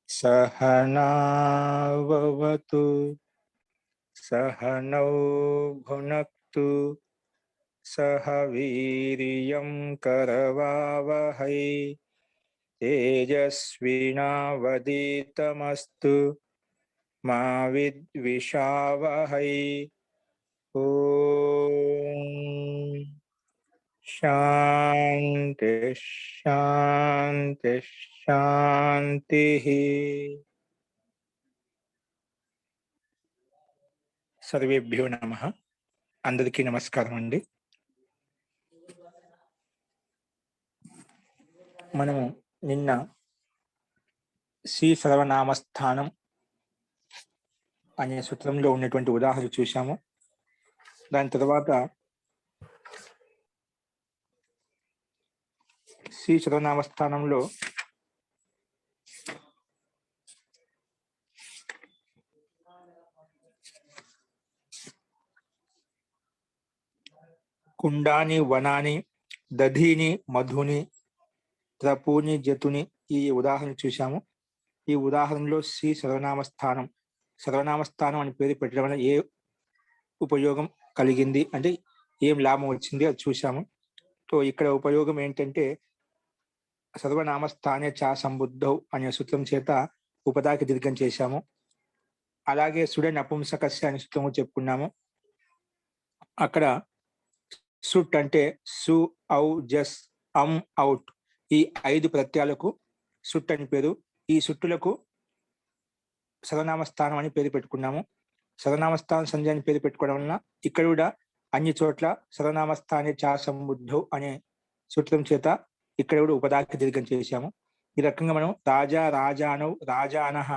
सहनावतु सहनौ भुनक्तु सह वीर्यं करवावहै तेजस्विनावधीतमस्तु मा विद्विषावहै। ओम शांति शांति शांति। सर्वेभ्यो नमः। అందరికీ నమస్కారం అండి. మనము నిన్న శ్రీ సర్వనామస్థానం అనే సూత్రంలో ఉన్నటువంటి ఉదాహరణ చూశాము. దాని తర్వాత శ్రీ సర్వనామస్థానంలో కుండాని వనాని దధీని మధుని త్రపూని జతుని ఈ ఉదాహరణ చూశాము. ఈ ఉదాహరణలో శ్రీ సర్వనామస్థానం అని పేరు పెట్టడం వల్ల ఏ ఉపయోగం కలిగింది అంటే ఏం లాభం వచ్చింది అది చూశాము. సో ఇక్కడ ఉపయోగం ఏంటంటే సర్వనామస్థానే చా సంబుద్ధౌ అనే సూత్రం చేత ఉపదాకి దీర్ఘం చేశాము. అలాగే సుడ నపుంసకస్య అనే సూత్రము చెప్పుకున్నాము. అక్కడ సుట్ అంటే సు ఔ జస్ అం అవుట్ ఈ 5 ప్రత్యయాలకు సుట్ అని పేరు. ఈ సుట్టులకు సర్వనామస్థానం అని పేరు పెట్టుకున్నాము. సర్వనామస్థానం సంధ్య అని పేరు పెట్టుకోవడం వలన ఇక్కడ కూడా అన్ని చోట్ల సర్వనామస్థానే చా సంబుద్ధౌ అనే సూత్రం చేత ఇక్కడ కూడా ఉపదాకి దీర్ఘం చేశాము. ఈ రకంగా మనం రాజా రాజానౌ రాజానః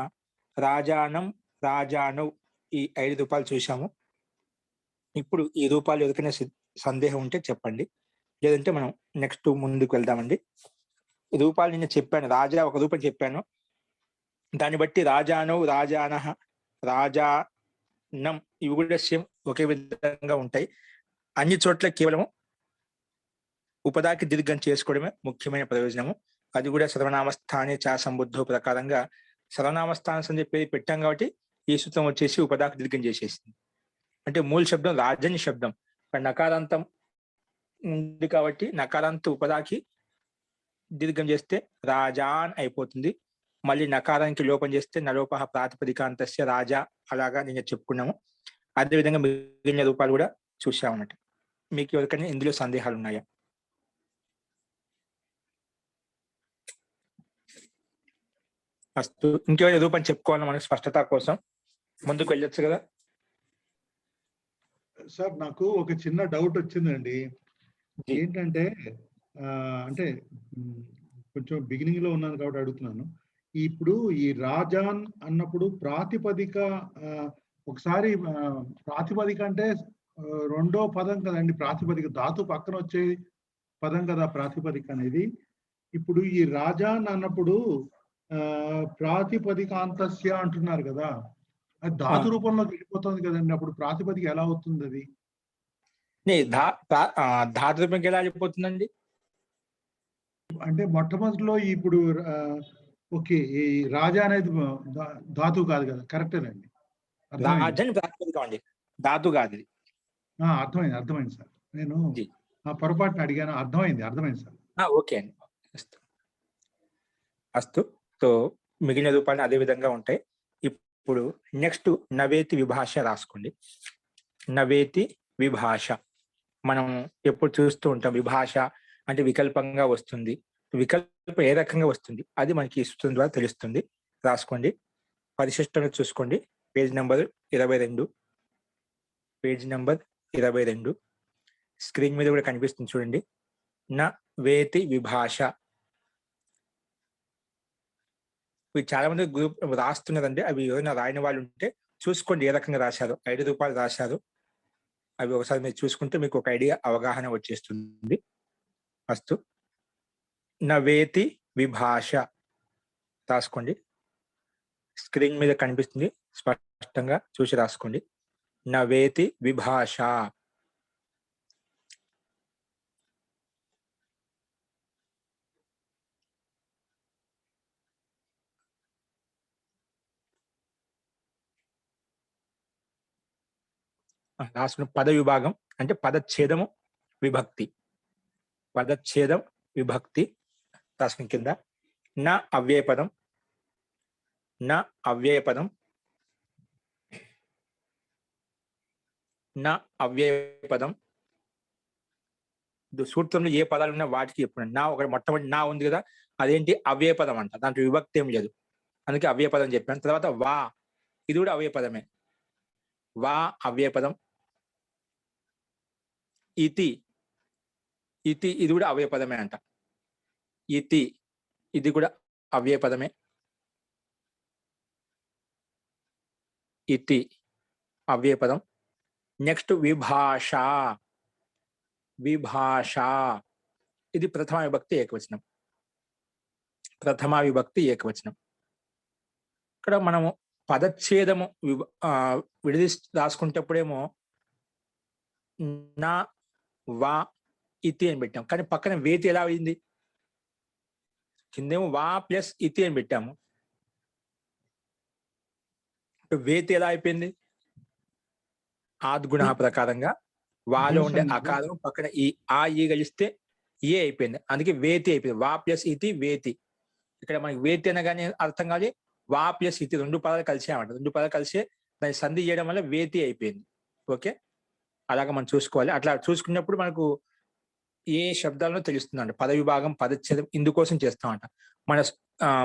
రాజానం రాజానౌ ఈ 5 రూపాయలు చూశాము. ఇప్పుడు ఈ రూపాలు ఎవరికైనా సందేహం ఉంటే చెప్పండి, లేదంటే మనం నెక్స్ట్ ముందుకు వెళ్దామండి. ఈ రూపాలు నిన్న చెప్పాను. రాజా ఒక రూపం చెప్పాను, దాన్ని బట్టి రాజానౌ రాజానః రాజానం ఇవి కూడా సేమ్ ఒకే విధంగా ఉంటాయి. అన్ని చోట్ల కేవలం ఉపదాకి దీర్ఘం చేసుకోవడమే ముఖ్యమైన ప్రయోజనము. అది కూడా సర్వనామస్థానే చా సంబుద్ధౌ ప్రకారంగా సర్వనామస్థానం అని చెప్పి పెట్టాం కాబట్టి ఈ సూత్రం వచ్చేసి ఉపదాకి దీర్ఘం చేసేసింది. అంటే మూల శబ్దం రాజని శబ్దం, నకారాంతం ఉంది కాబట్టి నకారాంత ఉపదాకి దీర్ఘం చేస్తే రాజాన్ అయిపోతుంది. మళ్ళీ నకారానికి లోపం చేస్తే నలోపహ ప్రాతిపదికాంతస్య రాజా, అలాగా నేను చెప్పుకున్నాము. అదేవిధంగా మిగిలిన రూపాలు కూడా చూసామన్నట్టు. మీకు ఎవరికైనా ఇందులో సందేహాలు ఉన్నాయా? అస్తు. ఇంకేమైనా రూపం చెప్పుకోవాలి మనకి స్పష్టత కోసం, ముందుకు వెళ్ళొచ్చు కదా సార్? నాకు ఒక చిన్న డౌట్ వచ్చిందండి. ఏంటంటే అంటే కొంచెం బిగినింగ్ లో ఉన్నాను కాబట్టి అడుగుతున్నాను. ఇప్పుడు ఈ రాజాన్ అన్నప్పుడు ప్రాతిపదిక ఒకసారి ప్రాతిపదిక అంటే రెండో పదం కదండి. ప్రాతిపదిక ధాతు పక్కన వచ్చే పదం కదా ప్రాతిపదిక అనేది. ఇప్పుడు ఈ రాజాన్ అన్నప్పుడు ప్రాతిపదికాంతస్య అంటున్నారు కదా, అది ధాతు రూపంలోకి వెళ్ళిపోతుంది కదండి. అప్పుడు ప్రాతిపదిక ఎలా అవుతుంది? అది ధాతు రూపంకి ఎలా వెళ్ళిపోతుందండి? అంటే మొట్టమొదటిలో ఇప్పుడు ఓకే, ఈ రాజా అనేది ధాతు కాదు కదా, కరెక్టేనండి. రాజని ప్రాతిపదికం అండి, ధాతు కాదు ఇది. అర్థమైంది సార్. నేను పొరపాటున అడిగాను. అర్థమైంది సార్. ఓకే అండి, అస్తు. సో మిగిలిన రూపాలు అదే విధంగా ఉంటాయి. ఇప్పుడు నెక్స్ట్ నవేతి విభాష రాసుకోండి. నవేతి విభాష మనం ఎప్పుడు చూస్తూ ఉంటాం. విభాష అంటే వికల్పంగా వస్తుంది. వికల్పం ఏ రకంగా వస్తుంది అది మనకి ఈ సూత్రం ద్వారా తెలుస్తుంది. రాసుకోండి. పరిశిష్టంగా చూసుకోండి. Page number 22. Page number 22 screen మీద కూడా కనిపిస్తుంది చూడండి. నవేతి విభాష. చాలా మంది గ్రూప్ రాస్తున్నదండి. అవి ఎవరైనా రాయని వాళ్ళు ఉంటే చూసుకోండి ఏ రకంగా రాశారు. 5 రూపాయలు రాశారు. అవి ఒకసారి మీరు చూసుకుంటే మీకు ఒక ఐడియా, అవగాహన వచ్చేస్తుంది. అస్తు. నవేతి విభాష రాసుకోండి. స్క్రీన్ మీద కనిపిస్తుంది, స్పష్టంగా చూసి రాసుకోండి. నవేతి విభాష. రాసుకున్న పద విభాగం అంటే పదచ్ఛేదము విభక్తి. పదచ్ఛేదం విభక్తి రాసుకున్న కింద నా అవ్యయ పదం, నా అవ్యయ పదం, నా అవ్యయ పదం. సూత్రంలో ఏ పదాలు ఉన్నా వాటికి ఎప్పుడు నా ఒకటి మొట్టమొదటి నా ఉంది కదా, అదేంటి అవ్యయ పదం అంట, దాంట్లో విభక్తి ఏం లేదు, అందుకే అవ్యయ పదం చెప్పాను. తర్వాత వా, ఇది కూడా అవ్యయ పదమే, వా అవ్యయ పదం. ఇతి, ఇతి ఇది కూడా అవ్యయ పదమే అంట, ఇతి ఇది కూడా అవ్యయ పదమే, ఇతి అవ్యయ పదం. నెక్స్ట్ విభాష, విభాష ఇది ప్రథమ విభక్తి ఏకవచనం, ప్రథమ విభక్తి ఏకవచనం. ఇక్కడ మనము పదచ్ఛేదము విడిది రాసుకుంటప్పుడేమో నా వా ఇతి అని పెట్టాం, కానీ పక్కన వేతి ఎలా అయింది, కిందేమో వా ప్లస్ ఇతి అని పెట్టాము, వేతి ఎలా అయిపోయింది, ఆద్గుణ ప్రకారంగా వాలో ఉండే అకారం పక్కన ఈ ఆ ఈ కలిస్తే ఏ అయిపోయింది, అందుకే వేతి అయిపోయింది. వా ప్లస్ ఇతి వేతి. ఇక్కడ మనకి వేతి అనగానే అర్థం కాదు, వా ప్లస్ ఇతి రెండు పదాలు కలిసామంట, రెండు పదాలు కలిసే దాన్ని సంధి చేయడం వల్ల వేతి అయిపోయింది. ఓకే, అలాగా మనం చూసుకోవాలి. అట్లా చూసుకున్నప్పుడు మనకు ఏ శబ్దాలను తెలుస్తుందంట. పద విభాగం పదచ్ఛేదం ఇందుకోసం చేస్తామంట. మన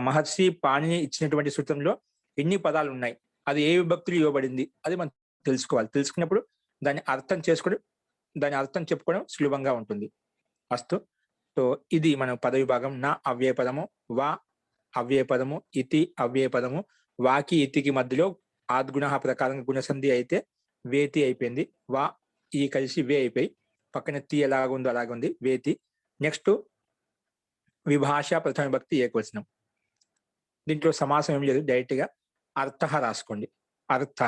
మహర్షి పాణిని ఇచ్చినటువంటి సూత్రంలో ఎన్ని పదాలు ఉన్నాయి, అది ఏ విభక్తులు ఇవ్వబడింది, అది మనం తెలుసుకోవాలి. తెలుసుకున్నప్పుడు దాన్ని అర్థం చేసుకుని దాని అర్థం చెప్పుకోవడం సులభంగా ఉంటుంది. అస్తు. సో ఇది మన పద విభాగం. నా అవ్యయ పదము, వా అవ్యయ పదము, ఇతి అవ్యయ పదము. వాకి ఇతికి మధ్యలో ఆద్గుణ ప్రకారంగా గుణసంధి అయితే వేతి అయిపోయింది, వా ఈ కలిసి వే అయిపోయి పక్కన తి ఎలాగుందో అలాగుంది వేతి. నెక్స్ట్ విభాష ప్రథమ విభక్తి ఏకవచనం. దీంట్లో సమాసం ఏం లేదు, డైరెక్ట్ గా అర్థ రాసుకోండి. అర్థ,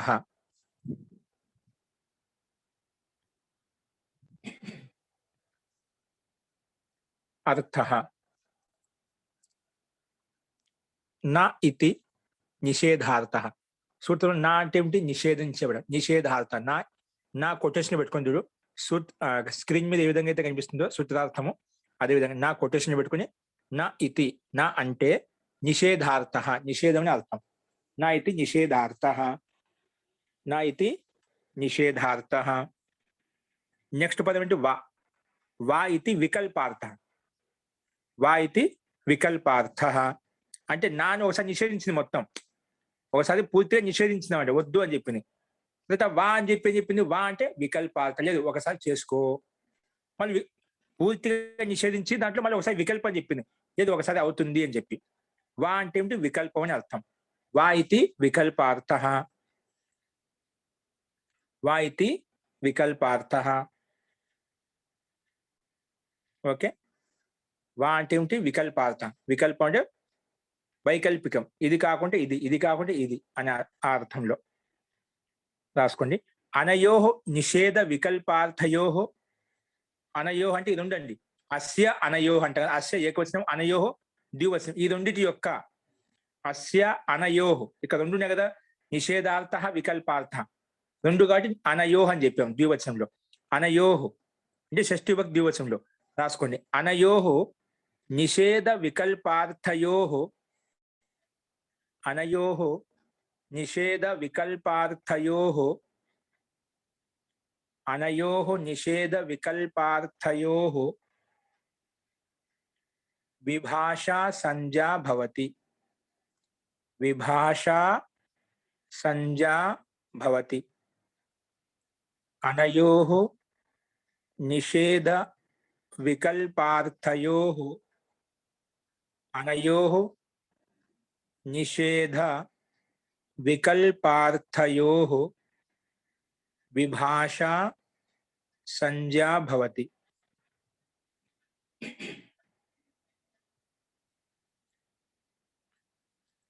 అర్థ. నా ఇతి నిషేధార్థ. సూత్రం నా అంటే ఏమిటి, నిషేధించబడం, నిషేధార్థ. నా నా కొటేషన్ పెట్టుకొని చూడు, స్క్రీన్ మీద ఏ విధంగా అయితే కనిపిస్తుందో సూత్రార్థము, అదేవిధంగా నా కొటేషన్ పెట్టుకుని నా ఇతి, నా అంటే నిషేధార్థ, నిషేధం అని అర్థం. నా ఇతి నిషేధార్థ, నా ఇతి నిషేధార్థ. నెక్స్ట్ పదం ఏంటి, వా, వా ఇతి వికల్పార్థ, వా ఇతి వికల్పార్థ. అంటే నాను ఒకసారి నిషేధించింది, మొత్తం ఒకసారి పూర్తిగా నిషేధించింది అంటే వద్దు అని చెప్పింది. తర్వాత వా అని చెప్పింది, వా అంటే వికల్పార్థ, లేదు ఒకసారి చేసుకో. మళ్ళీ పూర్తిగా నిషేధించి దాంట్లో మళ్ళీ ఒకసారి వికల్పం చెప్పింది, లేదు ఒకసారి అవుతుంది అని చెప్పి. వా అంటే ఏమిటి, వికల్పం అని అర్థం. వా ఇతి వికల్పార్థ, వా ఇతి వికల్పార్థ. ఓకే, వా అంటే ఏమిటి, వికల్పార్థ. వికల్పం అంటే వైకల్పికం, ఇది కాకుండా ఇది, ఇది కాకుండా ఇది అనే ఆ అర్థంలో రాసుకోండి. అనయోహో నిషేధ వికల్పార్థయోహో. అనయోహ అంటే ఇది ఉండండి, అస్య అనయోహ అంట, అస్య ఏకవచనం, అనయోహో ద్వివచనం. ఈ రెండిటి యొక్క అస్య అనయోహో, ఇక్కడ రెండు ఉన్నాయి కదా, నిషేధార్థ వికల్పార్థ రెండు, కాబట్టి అనయోహ అని చెప్పాం ద్వివచనంలో. అనయోహో అంటే షష్ఠి విభక్తి ద్వివచనంలో రాసుకోండి. అనయోహో నిషేధ వికల్పార్థయోహో, అనయోహో నిషేధ వికల్పార్థయోహో, అనయోహో నిషేధ వికల్పార్థయోహో విభాషా సంజ్ఞా భవతి, విభాషా సంజ్ఞా భవతి. అనయోహో నిషేధ వికల్పార్థయోహో, అనయోహో నిషేధ వికల్పార్థయోహో విభాషా సంజ్ఞా భవతి.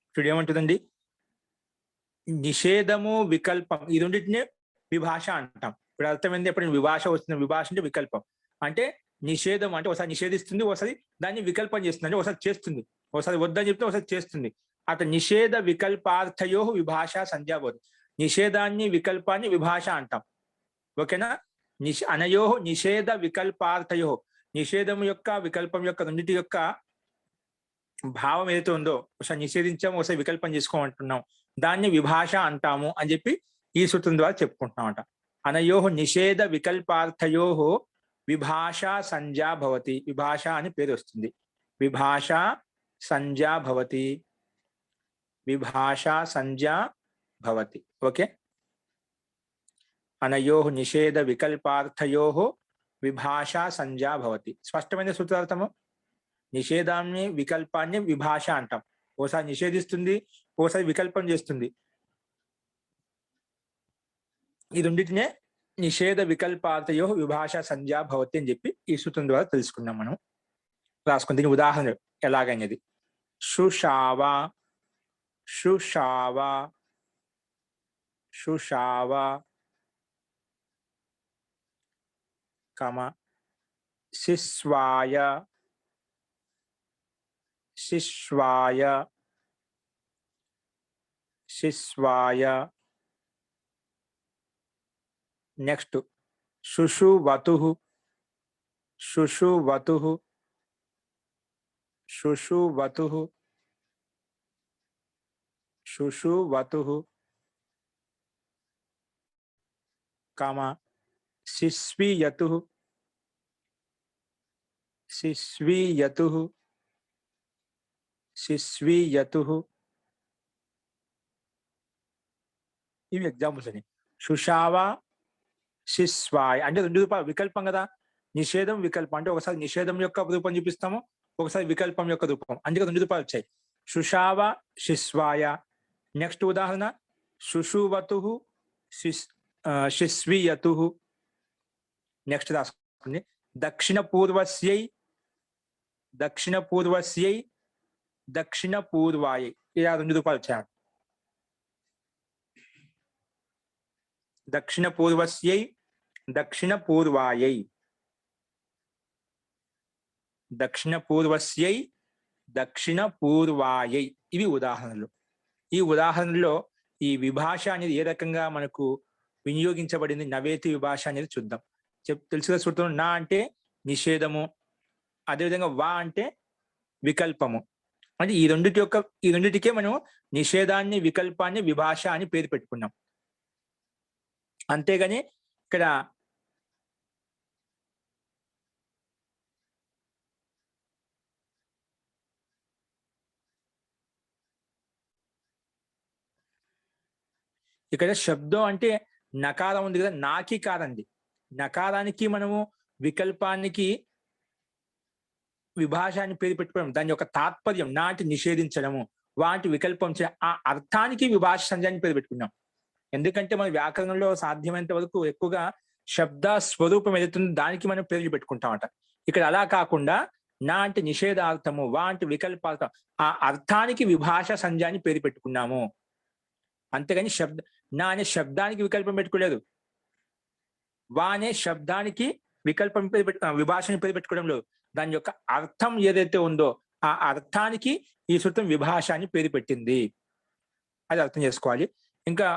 ఇప్పుడు ఏమంటుందండి, నిషేధము వికల్పం ఈ రెండింటినే విభాష అంటాం. ఇప్పుడు అర్థమైంది. ఎప్పుడు విభాష వస్తుంది, విభాష అంటే వికల్పం. అంటే నిషేధం అంటే ఒకసారి నిషేధిస్తుంది, ఒకసారి దాన్ని వికల్పం చేస్తుంది, అంటే ఒకసారి చేస్తుంది, ఒకసారి వద్దని చెప్తే ఒకసారి చేస్తుంది. అట్లా నిషేధ వికల్పార్థయో విభాష సంజ్ఞా భవతి. నిషేధాన్ని వికల్పాన్ని విభాష అంటాం. ఓకేనా. అనయో నిషేధ వికల్పార్థయో, నిషేధం యొక్క వికల్పం యొక్క రెండింటి యొక్క భావం ఏదైతే ఉందో, ఒకసారి నిషేధించాము ఒకసారి వికల్పం చేసుకోమంటున్నాం, దాన్ని విభాష అంటాము అని చెప్పి ఈ సూత్రం ద్వారా చెప్పుకుంటున్నాం అంట. అనయో నిషేధ వికల్పార్థయో విభాష సంజ్ఞా భవతి. విభాష అని పేరు వస్తుంది. విభాష సంజ్ఞా భవతి. విభాష సంజ్ఞా భవతి. ఓకే. అనయో నిషేధ వికల్పార్థయో విభాష సంజ్ఞా భవతి. స్పష్టమైన సూత్రార్థము. నిషేధాన్ని వికల్పాన్ని విభాష అంటాం. ఓసారి నిషేధిస్తుంది, ఓసారి వికల్పం చేస్తుంది. ఈ రెండింటినే నిషేధ వికల్పార్థయో విభాష సంజ్ఞా భవతి అని చెప్పి ఈ సూత్రం ద్వారా తెలుసుకున్నాం మనం. రాసుకుని దీని ఉదాహరణ ఎలాగైనది. శుషావ, శుషావ, శుషావ, కమ శిష్వాయ, శిష్వాయ, శిష్వాయ. నెక్స్ట్ శుషువతు, శుషువతు, శుషువతు, శుషువతు, కమ శిష్వీయతు, శిష్వీయతు, శిష్వీయతు. ఇవి ఎగ్జాంపుల్స్ అని. శుషావ, శిష్వాయ అంటే రెండు రూపాయలు వికల్పం కదా. నిషేధం వికల్పం అంటే ఒకసారి నిషేధం యొక్క రూపం చూపిస్తాము, ఒకసారి వికల్పం యొక్క రూపం. అందుకే రెండు రూపాయలు వచ్చాయి. శుషావ, శిష్వాయ. నెక్స్ట్ ఉదాహరణ శుషువతు, శిష్వీయతు. నెక్స్ట్ రాసుకోండి. దక్షిణ పూర్వస్యై, దక్షిణ పూర్వస్యై, దక్షిణ పూర్వాయై. ఇలా రెండు రూపాయలు వచ్చాయి. దక్షిణ పూర్వస్యై, దక్షిణ పూర్వాయై, దక్షిణ పూర్వస్యై, దక్షిణ పూర్వాయై. ఇవి ఉదాహరణలు. ఈ ఉదాహరణలో ఈ విభాష అనేది ఏ రకంగా మనకు వినియోగించబడింది, నవేతి విభాష అనేది చూద్దాం. తెలుసుగా సూత్రం. నా అంటే నిషేధము, అదేవిధంగా వా అంటే వికల్పము. అంటే ఈ రెండిటికే మనం నిషేధాన్ని వికల్పాన్ని విభాష అని పేరు పెట్టుకున్నాం. అంతేగాని ఇక్కడ శబ్దం అంటే నకారం ఉంది కదా, నాకి కారండి. నకారానికి మనము వికల్పానికి విభాష అని పేరు పెట్టుకోవడం. దాని యొక్క తాత్పర్యం నాటి నిషేధించడము, వాటి వికల్పం ఆ అర్థానికి విభాష సంజ్ఞ అని పేరు పెట్టుకున్నాం. ఎందుకంటే మన వ్యాకరణంలో సాధ్యమైనంత వరకు ఎక్కువగా శబ్ద స్వరూపం ఏదైతుందో దానికి మనం పేర్లు పెట్టుకుంటామట. ఇక్కడ అలా కాకుండా నా అంటే నిషేధార్థము, వా అంటే వికల్పార్థం, ఆ అర్థానికి విభాష సంజ్ఞ అని పేరు పెట్టుకున్నాము. అంతేగాని నా అనే శబ్దానికి వికల్పం పెట్టుకోలేదు, వా అనే శబ్దానికి వికల్పం విభాషని పేరు పెట్టుకోవడం లేదు. దాని యొక్క అర్థం ఏదైతే ఉందో ఆ అర్థానికి ఈ సూత్రం విభాష అని పేరు పెట్టింది. అది అర్థం చేసుకోవాలి. ఇంకా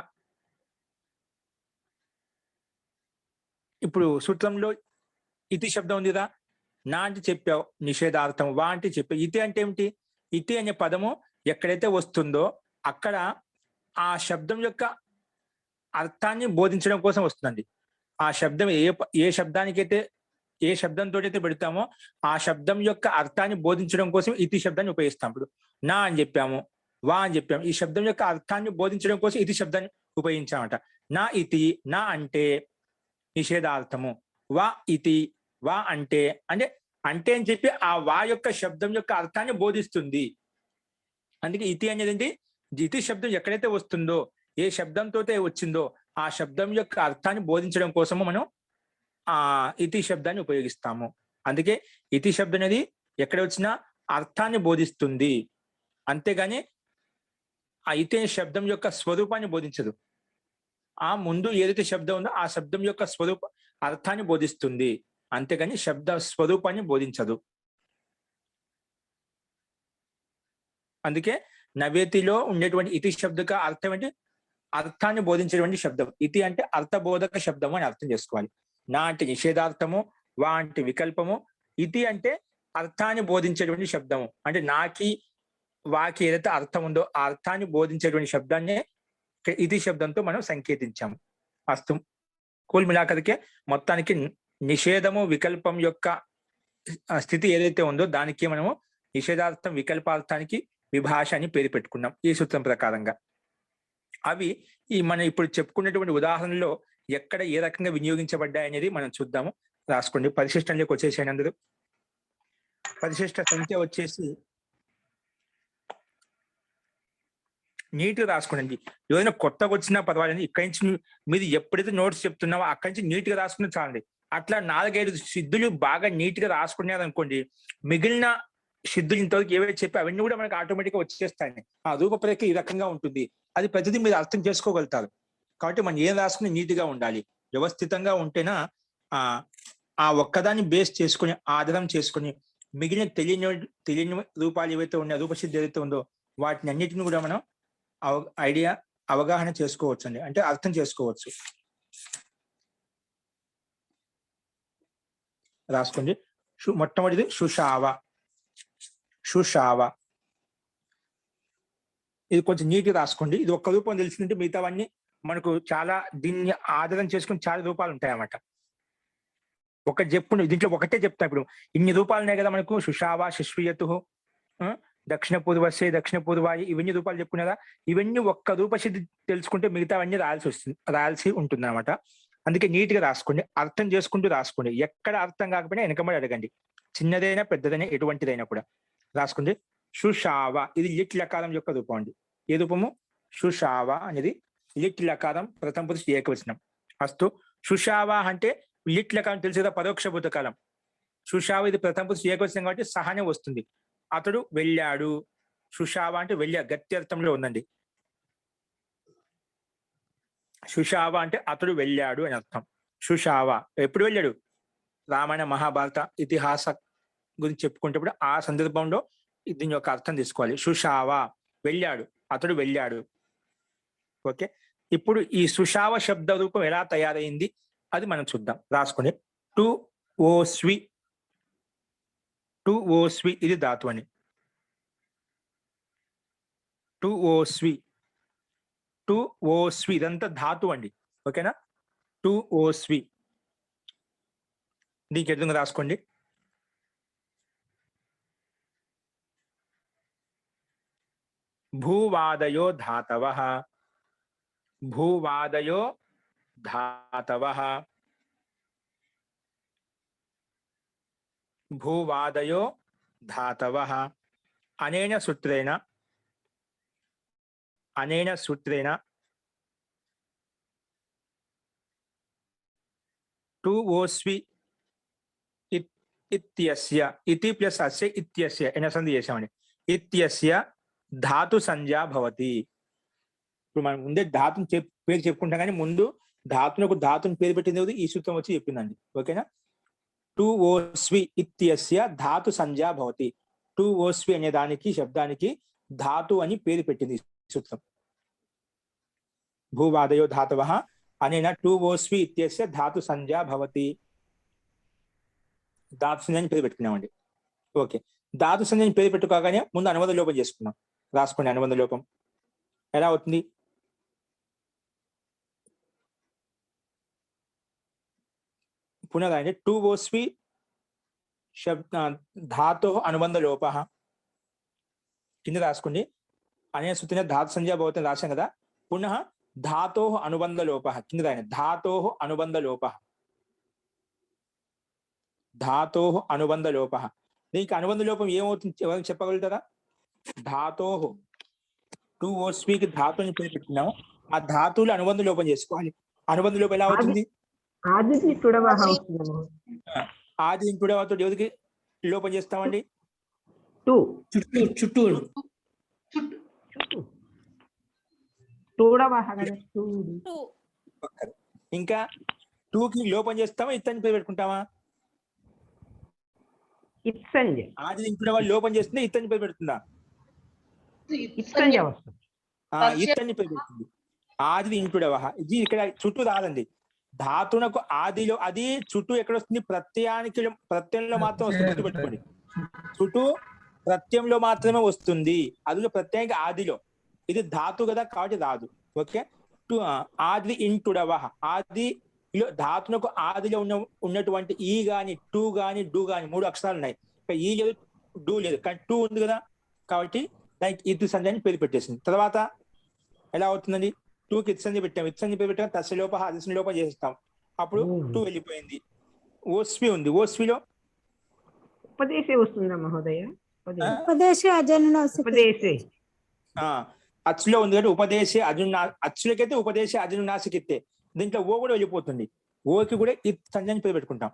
ఇప్పుడు సూత్రంలో ఇతి శబ్దం ఉంది కదా. నా అంటే చెప్పావు నిషేధార్థం, వా అంటే చెప్పావు. ఇతి అంటే ఏమిటి? ఇతి అనే పదము ఎక్కడైతే వస్తుందో అక్కడ ఆ శబ్దం యొక్క అర్థాన్ని బోధించడం కోసం వస్తుందండి. ఆ శబ్దం ఏ శబ్దానికైతే ఏ శబ్దంతో అయితే పెడతామో ఆ శబ్దం యొక్క అర్థాన్ని బోధించడం కోసం ఇతి శబ్దాన్ని ఉపయోగిస్తాం. ఇప్పుడు నా అని చెప్పాము, వా అని చెప్పాము. ఈ శబ్దం యొక్క అర్థాన్ని బోధించడం కోసం ఇతి శబ్దాన్ని ఉపయోగించామట. నా ఇతి, నా అంటే నిషేధార్థము, వా ఇతి, వా అంటే అంటే అని చెప్పి ఆ వా యొక్క శబ్దం యొక్క అర్థాన్ని బోధిస్తుంది. అందుకే ఇతి అనేది ఏంటి? ఇతి శబ్దం ఎక్కడైతే వస్తుందో, ఏ శబ్దంతో వచ్చిందో ఆ శబ్దం యొక్క అర్థాన్ని బోధించడం కోసము మనం ఆ ఇతి శబ్దాన్ని ఉపయోగిస్తాము. అందుకే ఇతి శబ్దం అనేది ఎక్కడ వచ్చినా అర్థాన్ని బోధిస్తుంది, అంతేగాని ఆ ఇతి శబ్దం యొక్క స్వరూపాన్ని బోధించదు. ఆ ముందు ఏదైతే శబ్దం ఉందో ఆ శబ్దం యొక్క అర్థాన్ని బోధిస్తుంది, అంతేగాని శబ్ద స్వరూపాన్ని బోధించదు. అందుకే నవేతిలో ఉండేటువంటి ఇతి శబ్దక అర్థం ఏంటి? అర్థాన్ని బోధించేటువంటి శబ్దం. ఇతి అంటే అర్థబోధక శబ్దము అని అర్థం చేసుకోవాలి. నా అంటే నిషేధార్థము, వా అంటే వికల్పము, ఇతి అంటే అర్థాన్ని బోధించేటువంటి శబ్దము. అంటే నాకి వాకి ఏదైతే అర్థం ఉందో ఆ అర్థాన్ని బోధించేటువంటి శబ్దాన్నే ఇతి శబ్దంతో మనం సంకేతించాము. అస్తు కుల్ మిలాఖరుకే మొత్తానికి నిషేధము వికల్పం యొక్క స్థితి ఏదైతే ఉందో దానికి మనము నిషేధార్థం వికల్పార్థానికి విభాష అని పేరు పెట్టుకున్నాం ఈ సూత్రం ప్రకారంగా. అవి ఈ మనం ఇప్పుడు చెప్పుకున్నటువంటి ఉదాహరణలో ఎక్కడ ఏ రకంగా వినియోగించబడ్డాయి అనేది మనం చూద్దాము. రాసుకోండి. పరిశిష్టంలోకి వచ్చేసేయండి అందరూ. పరిశిష్ట సంఖ్య వచ్చేసి నీట్గా రాసుకోండి. ఏదైనా కొత్తగా వచ్చినా పర్వాలేదు, ఇక్కడి నుంచి మీరు ఎప్పుడైతే నోట్స్ చెప్తున్నావో అక్కడి నుంచి నీట్గా రాసుకుని చాలండి. అట్లా 4-5 సిద్ధులు బాగా నీట్గా రాసుకున్నారనుకోండి, మిగిలిన సిద్ధులు ఇంతవరకు ఏవైతే చెప్పి అవన్నీ కూడా మనకి ఆటోమేటిక్గా వచ్చేస్తాయి. ఆ రూపరేఖ ఈ రకంగా ఉంటుంది. అది ప్రతిదీ మీరు అర్థం చేసుకోగలుగుతారు. కాబట్టి మనం ఏం రాసుకుని నీట్గా ఉండాలి, వ్యవస్థితంగా ఉంటేనా ఆ ఒక్కదాన్ని బేస్ చేసుకుని ఆధారం చేసుకుని మిగిలిన తెలియని రూపాలు ఏవైతే ఉన్నాయో, రూపసిద్ధి ఏదైతే ఉందో వాటిని అన్నిటిని కూడా మనం అవగాహన చేసుకోవచ్చు అండి, అంటే అర్థం చేసుకోవచ్చు. రాసుకోండి. మొట్టమొదటిది సుషావ. సుషావ ఇది కొంచెం నీట్గా రాసుకోండి. ఇది ఒక్క రూపం తెలిసిందంటే మిగతావన్నీ మనకు చాలా దీన్ని ఆధారం చేసుకుని చాలా రూపాలు ఉంటాయి అన్నమాట. ఒకటి చెప్పు, దీంట్లో ఒకటే చెప్తా. ఇప్పుడు ఇన్ని రూపాలు ఉన్నాయి కదా మనకు, సుషావ, శిశ్వయతు, దక్షిణ పూర్వస్య, దక్షిణ పూర్వాయి, ఇవన్నీ రూపాలు చెప్పుకున్నారా. ఇవన్నీ ఒక్క రూపసిద్ధి తెలుసుకుంటే మిగతావన్నీ రాయాల్సి ఉంటుంది అనమాట. అందుకే నీట్ గా రాసుకోండి, అర్థం చేసుకుంటూ రాసుకోండి. ఎక్కడ అర్థం కాకపోయినా వెనకబడి అడగండి, చిన్నదైనా పెద్దదైనా ఎటువంటిదైనా కూడా. రాసుకోండి. సుషావ ఇది లిట్ లకారం యొక్క రూపం అండి. ఏ రూపము? సుషావ అనేది లిట్ లకారం ప్రథమ పురుష ఏకవచనం. అస్తు. సుషావ అంటే లిట్ లకారం తెలుసు కదా, పరోక్ష భూతకాలం. సుషావ ఇది ప్రథమ పురుష ఏకవచనం కాబట్టి సహానే వస్తుంది. అతడు వెళ్ళాడు. సుషావ అంటే గత్యర్థంలో ఉందండి. సుషావ అంటే అతడు వెళ్ళాడు అని అర్థం. సుషావ ఎప్పుడు వెళ్ళాడు? రామాయణ మహాభారత ఇతిహాస గురించి చెప్పుకుంటప్పుడు ఆ సందర్భంలో దీని యొక్క అర్థం తీసుకోవాలి. సుషావ వెళ్ళాడు, అతడు వెళ్ళాడు. ఓకే, ఇప్పుడు ఈ సుషావ శబ్ద రూపం ఎలా తయారైంది అది మనం చూద్దాం. రాసుకోండి. టు ఓస్వి. టు ఓస్వి ఇది ధాతు అని. టు ఓస్వి, టు ఓస్వి ఇదంతా ధాతు అండి. ఓకేనా? టు ఓస్వి దీనికి ఎదురుగా రాసుకోండి. భూవాదయో ధాతవః. భూవాదయో ధాతవః. భూవాదయో ధాతవః. అనేన సూత్రేణ టు ఓస్వి ఇత్యస్య, ఇతి ప్లస్ అస్య ఇత్యస్య ఎన్న సంధి చేసామండి. ఇత్యస్య ధాతు సంజ్ఞా భవతి. ఇప్పుడు మనం ముందే ధాతుని పేరు చెప్పుకుంటాం, కానీ ముందు ధాతుని పేరు పెట్టింది ఈ సూత్రం వచ్చి చెప్పిందండి. ఓకేనా? To ఓస్వి ఇత్యస్య Dhatu సంజ్ఞా Bhavati. టు ఓస్వి అనే దానికి శబ్దానికి ధాతు అని పేరు పెట్టింది సూత్రం. భూవాదయో ధాతవః అనేన టు ఓస్వి ఇత్యస్య ధాతు సంజ్ఞా భవతి. ధాతు సంజ్ఞని పేరు పెట్టుకున్నామండి. ఓకే, ధాతు సంజ్ఞని పేరు పెట్టుకోగానే ముందు అనుబంధ లోపం చేసుకున్నాం. రాసుకోండి. అనుబంధ లోపం ఎలా అవుతుంది? పునరాయండి. టు ఓస్వి ధాతు అనుబంధ లోప కింద రాసుకోండి. అనే సూత్రం ధాతు సంజ్ఞా భవతి రాశాం కదా. పునః ధాతో అనుబంధ లోప కింద రాయండి. ధాతో అనుబంధ లోప. ధాతో అనుబంధ లోప. దీనికి అనుబంధ లోపం ఏమవుతుంది ఎవరైనా చెప్పగలుగుతారా? ధాతో టు ఓస్వికి ధాతుని పేరు పెట్టినాము, ఆ ధాతువులు అనుబంధ లోపం చేసుకోవాలి. అనుబంధ లోపం ఎలా అవుతుంది? ఆది ఇంటుడవతో ఎవరికి లోపం చేస్తామండి? చుట్టూ. ఇంకా టూకి లోపం చేస్తామా, ఇత్తని పేరు పెట్టుకుంటామా? ఆది ఇంటుడ వాళ్ళు లోపం చేస్తుంటే ఇత్తని పేరు పెడుతుందా? ఇత్తని పేరు పెడుతుంది. ఆది ఇంటుడవహ. ఇది ఇక్కడ చుట్టూ రాదండి. ధాతునకు ఆదిలో అది చుట్టూ ఎక్కడ వస్తుంది? ప్రత్యయంలో మాత్రం వస్తుంది, గుర్తుపెట్టుకోండి. చుట్టూ ప్రత్యయంలో మాత్రమే వస్తుంది, అందులో ప్రత్యేక ఆదిలో. ఇది ధాతు కదా కాబట్టి రాదు. ఓకే. ఆది ఇంటుడవహ. ఆదిలో ధాతునకు ఆదిలో ఉన్నటువంటి ఈ గాని, టూ గాని, డూ గాని 3 అక్షరాలు ఉన్నాయి. ఈ లేదు, డూ లేదు, కానీ టూ ఉంది కదా, కాబట్టి దానికి ఇతు సంధి అని పేరు పెట్టేసింది. తర్వాత ఎలా అవుతుందండి? 2కి ఇతు సంధి పెట్టాం, ఇతు సంధి పేరు పెట్టాం, తస్యలోప అదిశ లోప చేస్తాం, అప్పుడు 2 వెళ్ళిపోయింది. ఓస్వి ఉంది, ఓస్విలో ఉపదేశే వస్తుందా మహోదయ? ఉపదేశే అజనునాసిక. ఉపదేశే అచ్చులో ఉంది కాబట్టి ఉపదేశే అజునా, అచ్చులకైతే ఉపదేశే అజనునాసికిత్తే. దీంట్లో ఓ కూడా వెళ్ళిపోతుంది. ఓకి కూడా ఇత్ సంధ్యాన్ని పేరు పెట్టుకుంటాం,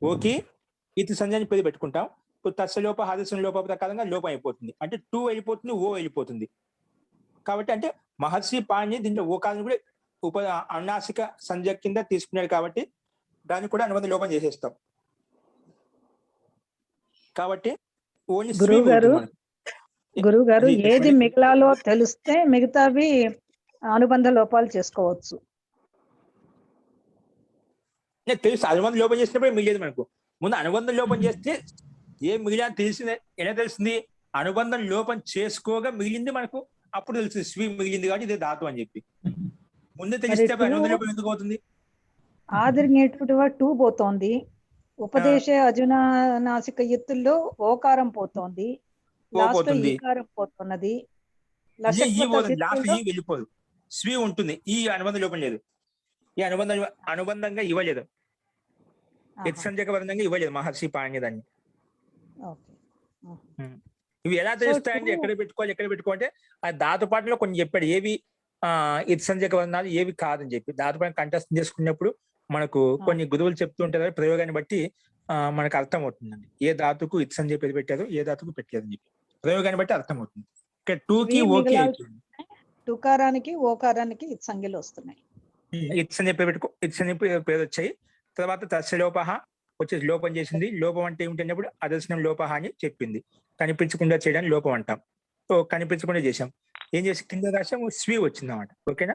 ఓకి ఇత్ సంధ్యాన్ని పేరు పెట్టుకుంటాం. ఇప్పుడు తస్యలోప హాదస్య లోప ప్రకారంగా లోపం అయిపోతుంది, అంటే 2 వెళ్ళిపోతుంది, ఓ వెళ్ళిపోతుంది. కాబట్టి అంటే మహర్షి పాణి దీంట్లో ఓకాలను కూడా అనునాసిక సంధ్య కింద తీసుకున్నాడు కాబట్టి దాన్ని కూడా అనుబంధ లోపం చేసేస్తాం. కాబట్టి ఓన్లీ గురువు గారు ఏది మిగలాలో తెలిస్తే మిగతావి అనుబంధ లోపాలు చేసుకోవచ్చు. తెలుసు, అనుబంధ లోపం చేసినప్పుడే మిగిలేదు మనకు. ముందు అనుబంధం లోపం చేస్తే ఏం మిగిలిన తెలిసింది. ఎలా తెలిసింది? అనుబంధం లోపం చేసుకోగా మిగిలింది మనకు, అప్పుడు తెలుస్తుంది స్వీ మిగిలింది కాబట్టి ఇదే ధాతు అని చెప్పి. ముందు తెలిస్తే అనుబంధ లోపం ఎందుకు అవుతుంది? ఆదరించేటువంటి 2 పోతోంది, ఉపదేశ అజునాసిక ఎత్తుల్లో ఓకారం పోతోంది, లాస్ట్ ఈకారం పోతున్నది, లాస్ట్ ఈ వెళ్ళిపోదు, స్వీ ఉంటుంది, ఈ అనుబంధ లోపం లేదు. ఈ అనుబంధంగా ఇవ్వలేదు, సంజక వర్ణంగా ఇవ్వలేదు మహర్షి పాణ్య దాన్ని. ఇవి ఎలా తెలుస్తాయంటే ఎక్కడ పెట్టుకోవాలంటే ఆ ధాతుపాఠంలో కొన్ని చెప్పాడు, ఏవి సంజక వర్ణాలు ఏవి కాదని చెప్పి. ధాతుపాఠం కంఠస్థం చేసుకున్నప్పుడు మనకు కొన్ని గురువులు చెప్తూ ఉంటారు, ప్రయోగాన్ని బట్టి మనకు అర్థం అవుతుందండి. ఏ ధాతుకు సంజయ పేరు పెట్టారు, ఏ ధాతుకు పెట్టలేదని చెప్పి ప్రయోగాన్ని బట్టి అర్థం అవుతుంది. ఇక్కడ 2కి ఓకే, టుకారానికి ఓకారానికి సంఖ్యలు వస్తున్నాయి. సంజయ పేరు పెట్టుకో, సంజయ పేరు వచ్చాయి. తర్వాత తస్యలోపహ వచ్చేసి లోపం చేసింది. లోపం అంటే ఏమిటన్నప్పుడు అదర్శనం లోపహ అని చెప్పింది. కనిపించకుండా చేయడానికి లోపం అంటాం. సో కనిపించకుండా చేసాం, ఏం చేసి కింద రాసాం, స్వీ వచ్చింది అన్నమాట. ఓకేనా?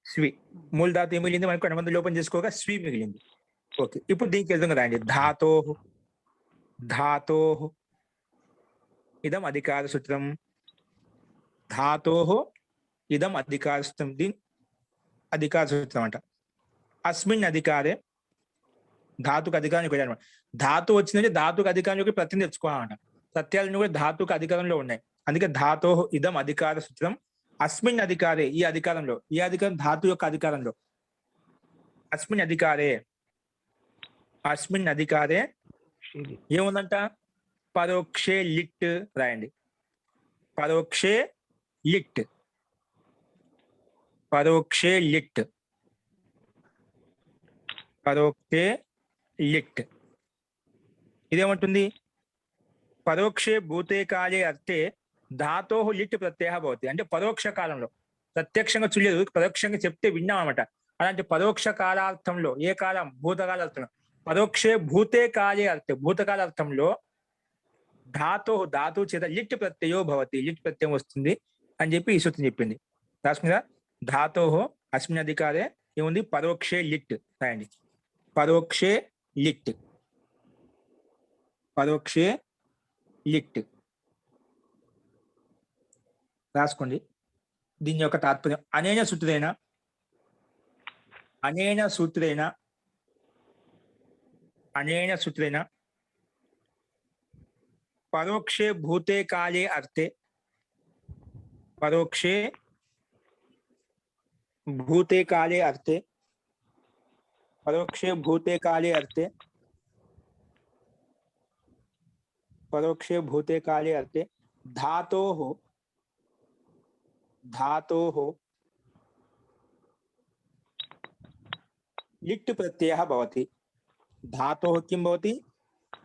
స్వీ మూల ధాతు ఏం మిగిలింది మనకు? అనుబంధ లోపం చేసుకోగా స్వీ మిగిలింది. ఓకే, ఇప్పుడు దీనికి వెళ్తాం కదా అండి. ధాతోహు ఇదం అధికార సూత్రం. ధాతోహు ఇదం అధికార సూత్రం, దీని అధికార సూత్రం అంట. అస్మిన్ అధికారే, ధాతుకు అధికారం అనమాట. ధాతు వచ్చిందంటే ధాతుకు అధికారంలోకి ప్రతి తెచ్చుకోవాలంట. సత్యాలను కూడా ధాతుకు అధికారంలో ఉన్నాయి, అందుకే ధాతోహు ఇదం అధికార సూత్రం. అస్మిన్ అధికారే, ఈ అధికారంలో, ఈ అధికారం ధాతు యొక్క అధికారంలో. అస్మిన్ అధికారే ఏముందంట? పరోక్షే లిట్ రాయండి. పరోక్షే లిట్ ఇదేమంటుంది? పరోక్షే భూతే కాలే అర్థే ధాతోహు లిట్ ప్రత్యయ భవతి. అంటే పరోక్ష కాలంలో, ప్రత్యక్షంగా చూడలేదు, పరోక్షంగా చెప్తే విన్నాం అనమాట. అలాంటి పరోక్ష కాలార్థంలో, ఏ కాలం? భూతకాలార్థంలో. పరోక్షే భూతే కాలే అర్థే, భూతకాల అర్థంలో ధాతు చేత లిట్ ప్రత్యయో భవతి, లిట్ ప్రత్యయం వస్తుంది అని చెప్పి ఈ సూత్రం చెప్పింది. రాసుకున్నా? ధాతోహు అస్మిన్ అధికారే ఏముంది? పరోక్షే లిట్ రాయండి. పరోక్షే లిట్ రాసుకోండి. దీని యొక్క తాత్పర్యం అనేన సూత్రేణ పరోక్షే భూతే కాలే అర్థే, పరోక్షే భూతే కాలే అర్థే धातोः लिट् प्रत्ययः भवति. धातोः किं भवति?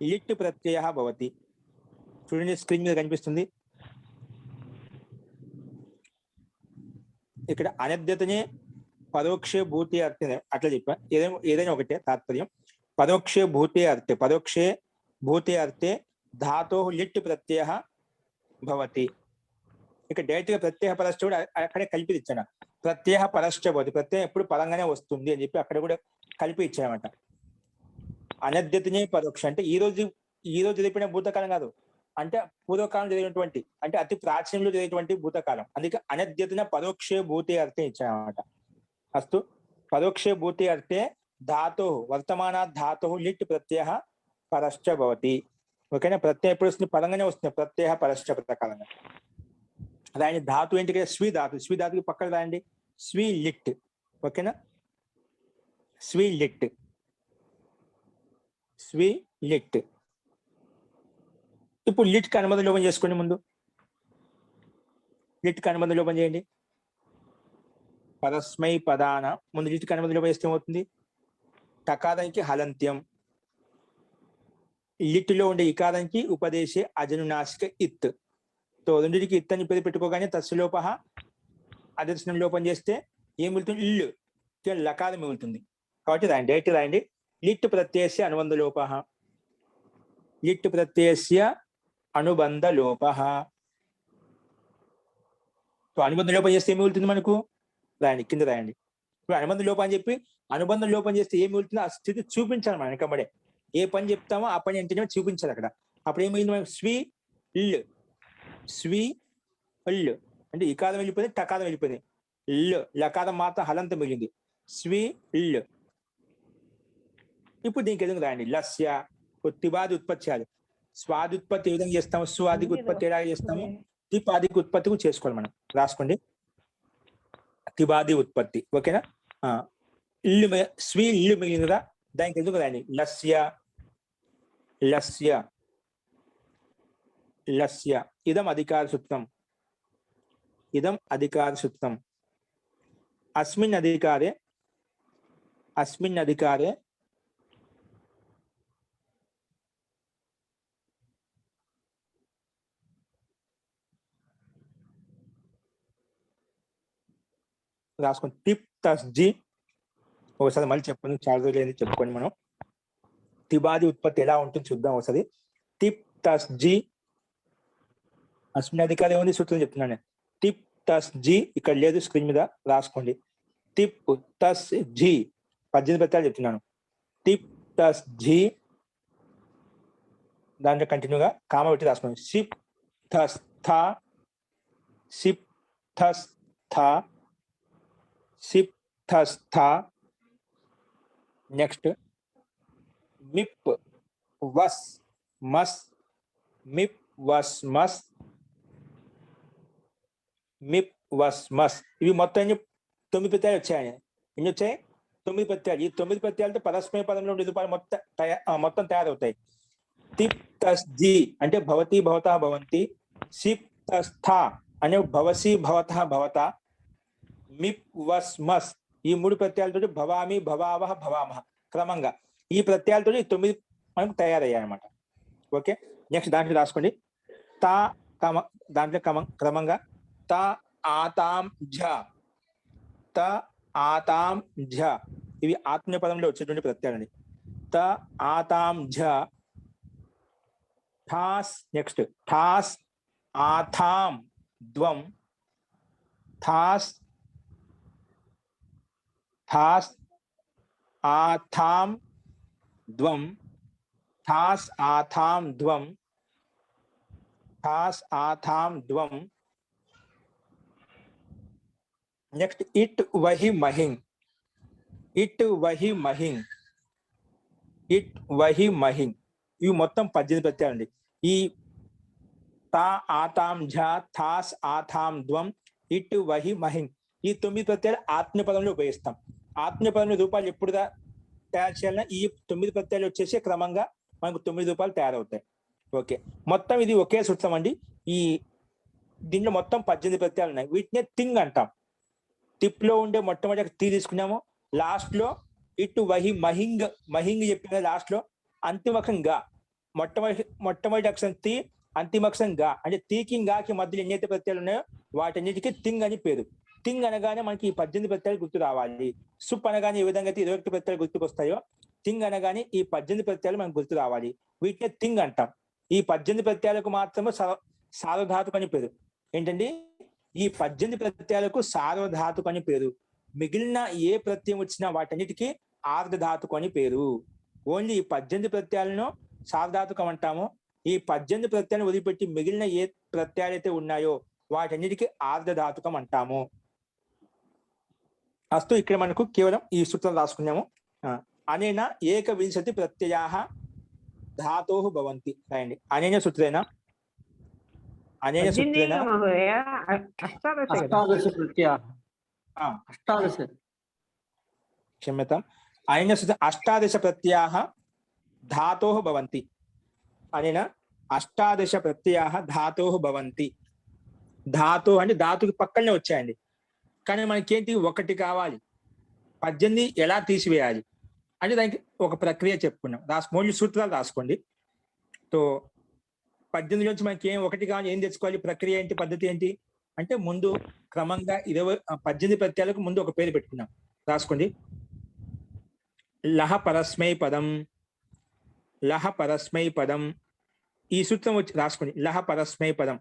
लिट् प्रत्ययः भवति. చూడండి, స్క్రీన్ మీద కనిపిస్తుంది. ఇక్కడ అనద్యతనే పరోక్షే భూతే అర్థే అట్లా చెప్పా. ఏదైనా ఒకటే తాత్పర్యం. పరోక్షే భూతే అర్థే ధాతోః లిట్ ప్రత్యయः భవతి. ఇక్కడ డైరెక్ట్ గా ప్రత్యయ పరస్థుడు అక్కడే కలిపి ఇచ్చాను. ప్రత్యయ పరశ్చ భవతి, ప్రత్యయం ఎప్పుడు పరంగానే వస్తుంది అని చెప్పి అక్కడ కూడా కలిపి ఇచ్చామట. అనద్యతనే పరోక్ష అంటే ఈ రోజు జరిపిన భూతకాలం కాదు, అంటే పూర్వకాలం జరిగినటువంటి, అంటే అతి ప్రాచీనంలో జరిగినటువంటి భూతకాలం. అందుకే అనద్యతన పరోక్షే భూతే అర్థం ఇచ్చామన్నమాట. అస్తు పరోక్షే భూతే అర్థే ధాతు వర్తమానాత్ ధాతు లిట్ ప్రత్యయ పరశ్చ భవతి. ఓకేనా, ప్రత్యయం ఎప్పుడు వస్తుంది? పరంగానే వస్తుంది, ప్రత్యయ పరశ్చ ప్రకారంగా. రాయండి ధాతు ఏంటి కదా, స్వీ ధాతు, స్వీ ధాతుకి పక్కన రాయండి స్వీ లిట్. ఓకేనా, స్వీ లిట్, స్వీ లిట్. ఇప్పుడు లిట్ కి అనుబంధ లోపం చేసుకోండి. ముందు లిట్ కి అనుబంధ లోపం చేయండి. పరస్మై పదాన ముందు లిట్ కి అనుబంధ లోపం చేస్తే ఏమవుతుంది? టకారానికి హలంత్యం, లిట్లో ఉండే ఇకారానికి ఉపదేశే అజనునాసిక ఇత్. తో రెండింటికి ఇత్ అని పేరు పెట్టుకోగానే తస్సులోప అదర్శనం లోపం చేస్తే ఏం మిగులుతుంది? ఇల్లు, లకారం మిగులుతుంది. కాబట్టి రాయండి, డైరెక్ట్ రాయండి. లిట్ ప్రత్యయస్య అనుబంధ లోప, లిట్ ప్రత్యయస్య అనుబంధ లోప. సో అనుబంధ లోపం చేస్తే ఏం మిగులుతుంది మనకు? రాయండి, కింద రాయండి. ఇప్పుడు అనుబంధ లోపం అని చెప్పి అనుబంధ లోపం చేస్తే ఏం మిగులుతుందో ఆ స్థితి చూపించాలి మనం వెనకబడే. ఏ పని చెప్తామో ఆ పని ఏంటనే చూపించాలి అక్కడ. అప్పుడు ఏం మిగిలింది మనకు? స్వీ ఇల్లు, స్వీ ఇల్లు అంటే ఇకారం వెళ్ళిపోయింది, టకారం వెళ్ళిపోయింది. ఇల్లు లకారం మాత్రం హలంత మిగిలింది, స్వీ ఇల్లు. ఇప్పుడు దీనికి ఎదుగు రాయండి లస్య. తిబాది ఉత్పత్తి, స్వాది ఉత్పత్తి ఏ విధంగా చేస్తాము, స్వాదికి ఉత్పత్తి ఎలాగ చేస్తాము, తిపాదికి ఉత్పత్తి కూడా చేసుకోవాలి మనం. రాసుకోండి తిబాది ఉత్పత్తి. ఓకేనా, ఇల్లు స్వీ ఇల్లు మిగిలింది కదా, దానికి ఎందుకు రాయండి లస్య, లస్య, లస్య. ఇదం అధికార సూత్రం, ఇదం అధికార సూత్రం. అస్మిన్ అధికారే, అస్మిన్ అధికారే రాసుకోండి. టిప్ తస్ జీ. ఒకసారి మళ్ళీ చెప్పండి, చాలా రోజులు ఏంది చెప్పుకోండి మనం. తిబాది ఉత్పత్తి ఎలా ఉంటుంది చూద్దాం ఒకసారి. టిప్ తస్ జీ, అస్మిన్ అధికారం ఏముంది సూత్రం చెప్తున్నాను. టిప్ తస్ జీ ఇక్కడ లేదు, స్క్రీన్ మీద రాసుకోండి. టిప్ తస్ జీ 18 ప్రత్యయాలు చెప్తున్నాను. టిప్ తస్ జీ దాంట్లో కంటిన్యూగా కామ పెట్టి రాసుకోండి. సిప్ థస్ థా, సిప్ థస్ థా, సిప్ థస్ థా. నెక్స్ట్ మిప్ వస్ మస్, మిప్ వస్ మస్, మిప్ వస్ మస్. ఇవి మొత్తం 9 ప్రత్యయాలు వచ్చాయి. ఎన్ని వచ్చాయి? 9 ప్రత్యయాలు. ఈ 9 ప్రత్యయాలతో పరస్మయ పదంలో ఉండే రూపాలు మొత్తం తయారవుతాయి. తిప్ తస్ జీ అంటే భవతి భవత భవంతి, సిప్ తస్ థా అనే భవసి భవత భవత, మిప్ వస్ మస్ ఈ 3 ప్రత్యయాలతో భవామి భవావహ భవామహ. క్రమంగా ఈ ప్రత్యయాలతో 9 మనకు తయారయ్యాయి అన్నమాట. ఓకే, నెక్స్ట్ దాంట్లో రాసుకోండి. తా దాంట్లో క్రమంగా త ఆతాం ఝ, త ఆతాం ఝ ఇవి ఆత్మీయ పదంలో వచ్చేటువంటి ప్రత్యయాలండి. త ఆతాం ఝ. ఠాస్, నెక్స్ట్ ఠాస్ ఆథాం ద్వం, ఠాస్ ఠాస్ ఆథాం ద్వం, ఠాస్ ఆథాం ద్వం, ఠాస్ ఆథాం ద్వం. నెక్స్ట్ ఇట్ వహి మహింగ్, ఇట్ వహి మహింగ్, ఇట్ వహి మహింగ్. ఇవి మొత్తం 18 ప్రత్యయాలండి. ఈ తా ఆతాం ఝ, థాస్ ఆథాం ద్వం, ఇట్ వహి మహింగ్ ఈ 9 ప్రత్యయాలు ఆత్మీయ పదంలో ఉపయోగిస్తాం. ఆత్మీయ పదంలో రూపాలు ఎప్పుడు తయారు చేయాలన్నా ఈ 9 ప్రత్యయాలు వచ్చేసి క్రమంగా మనకు 9 రూపాయలు తయారవుతాయి. ఓకే, మొత్తం ఇది ఒకే సూత్రం అండి. ఈ దీంట్లో మొత్తం 18 ప్రత్యయాలు ఉన్నాయి. వీటినే థింగ్ అంటాం. టిప్ లో ఉండే మొట్టమొదటి టీ తీసుకున్నాము, లాస్ట్ లో ఇటు వహి మహింగ్, మహింగ్ చెప్పిన లాస్ట్ లో అంతిమక్షం గా, మొట్టమొదటి అక్షరం తి, అంతిమక్షం గా. అంటే తీకి గాకి మధ్యలో ఎన్నైతే ప్రత్యయాలు ఉన్నాయో వాటన్నిటికీ థింగ్ అని పేరు. థింగ్ అనగానే మనకి ఈ 18 ప్రత్యయాలు గుర్తు రావాలి. సుప్ అనగానే ఏ విధంగా అయితే 21 ప్రత్యయాలు గుర్తుకొస్తాయో, థింగ్ అనగానే ఈ 18 ప్రత్యయాలు మనకు గుర్తు రావాలి. వీటినే థింగ్ అంటాం. ఈ 18 ప్రత్యయాలకు మాత్రమే సార్వధాతుకు అని పేరు. ఏంటండి? ఈ 18 ప్రత్యయాలకు సార్వధాతుకు అని పేరు. మిగిలిన ఏ ప్రత్యయం వచ్చినా వాటన్నిటికీ ఆర్ధధాతుకు అని పేరు. ఓన్లీ ఈ 18 ప్రత్యయాలను సార్వధాతుకం అంటాము. ఈ 18 ప్రత్యయాలను వదిలిపెట్టి మిగిలిన ఏ ప్రత్యయాలు అయితే ఉన్నాయో వాటన్నిటికీ ఆర్ధధాతుకం అంటాము. అస్తు ఇక్కడ మనకు కేవలం ఈ సూత్రం రాసుకున్నాము. అనేన ఏకవింశతి ప్రత్యయాః ధాతోః భవంతి. రాయండి. అనేన సూత్రేణ అనేన సూత్రేణ మహోదయ అష్టాదశ కదా? అష్టాదశ ప్రత్యయాः ఆ, అష్టాదశ క్షమ్యతాం. అనేన సూత్ర అష్టాదశ ప్రత్యయాః ధాతోః భవంతి. అనేన అష్టాదశ ప్రత్యయాః ధాతోః భవంతి. ధాతు అంటే ధాతుకి పక్కనే వచ్చాయండి, కానీ మనకేంటి ఒకటి కావాలి. 18 ఎలా తీసివేయాలి అంటే దానికి ఒక ప్రక్రియ చెప్పుకున్నాం. మూడు సూత్రాలు రాసుకోండి. సో 18 నుంచి మనకి ఏం ఒకటి కావాలి, ఏం తెచ్చుకోవాలి, ప్రక్రియ ఏంటి, పద్ధతి ఏంటి అంటే ముందు క్రమంగా 18 ప్రత్యయాలకు ముందు ఒక పేరు పెట్టుకున్నాం. రాసుకోండి. లహ పరస్మై పదం, లహ పరస్మై పదం. ఈ సూత్రం వచ్చి రాసుకోండి. లహ పరస్మై పదం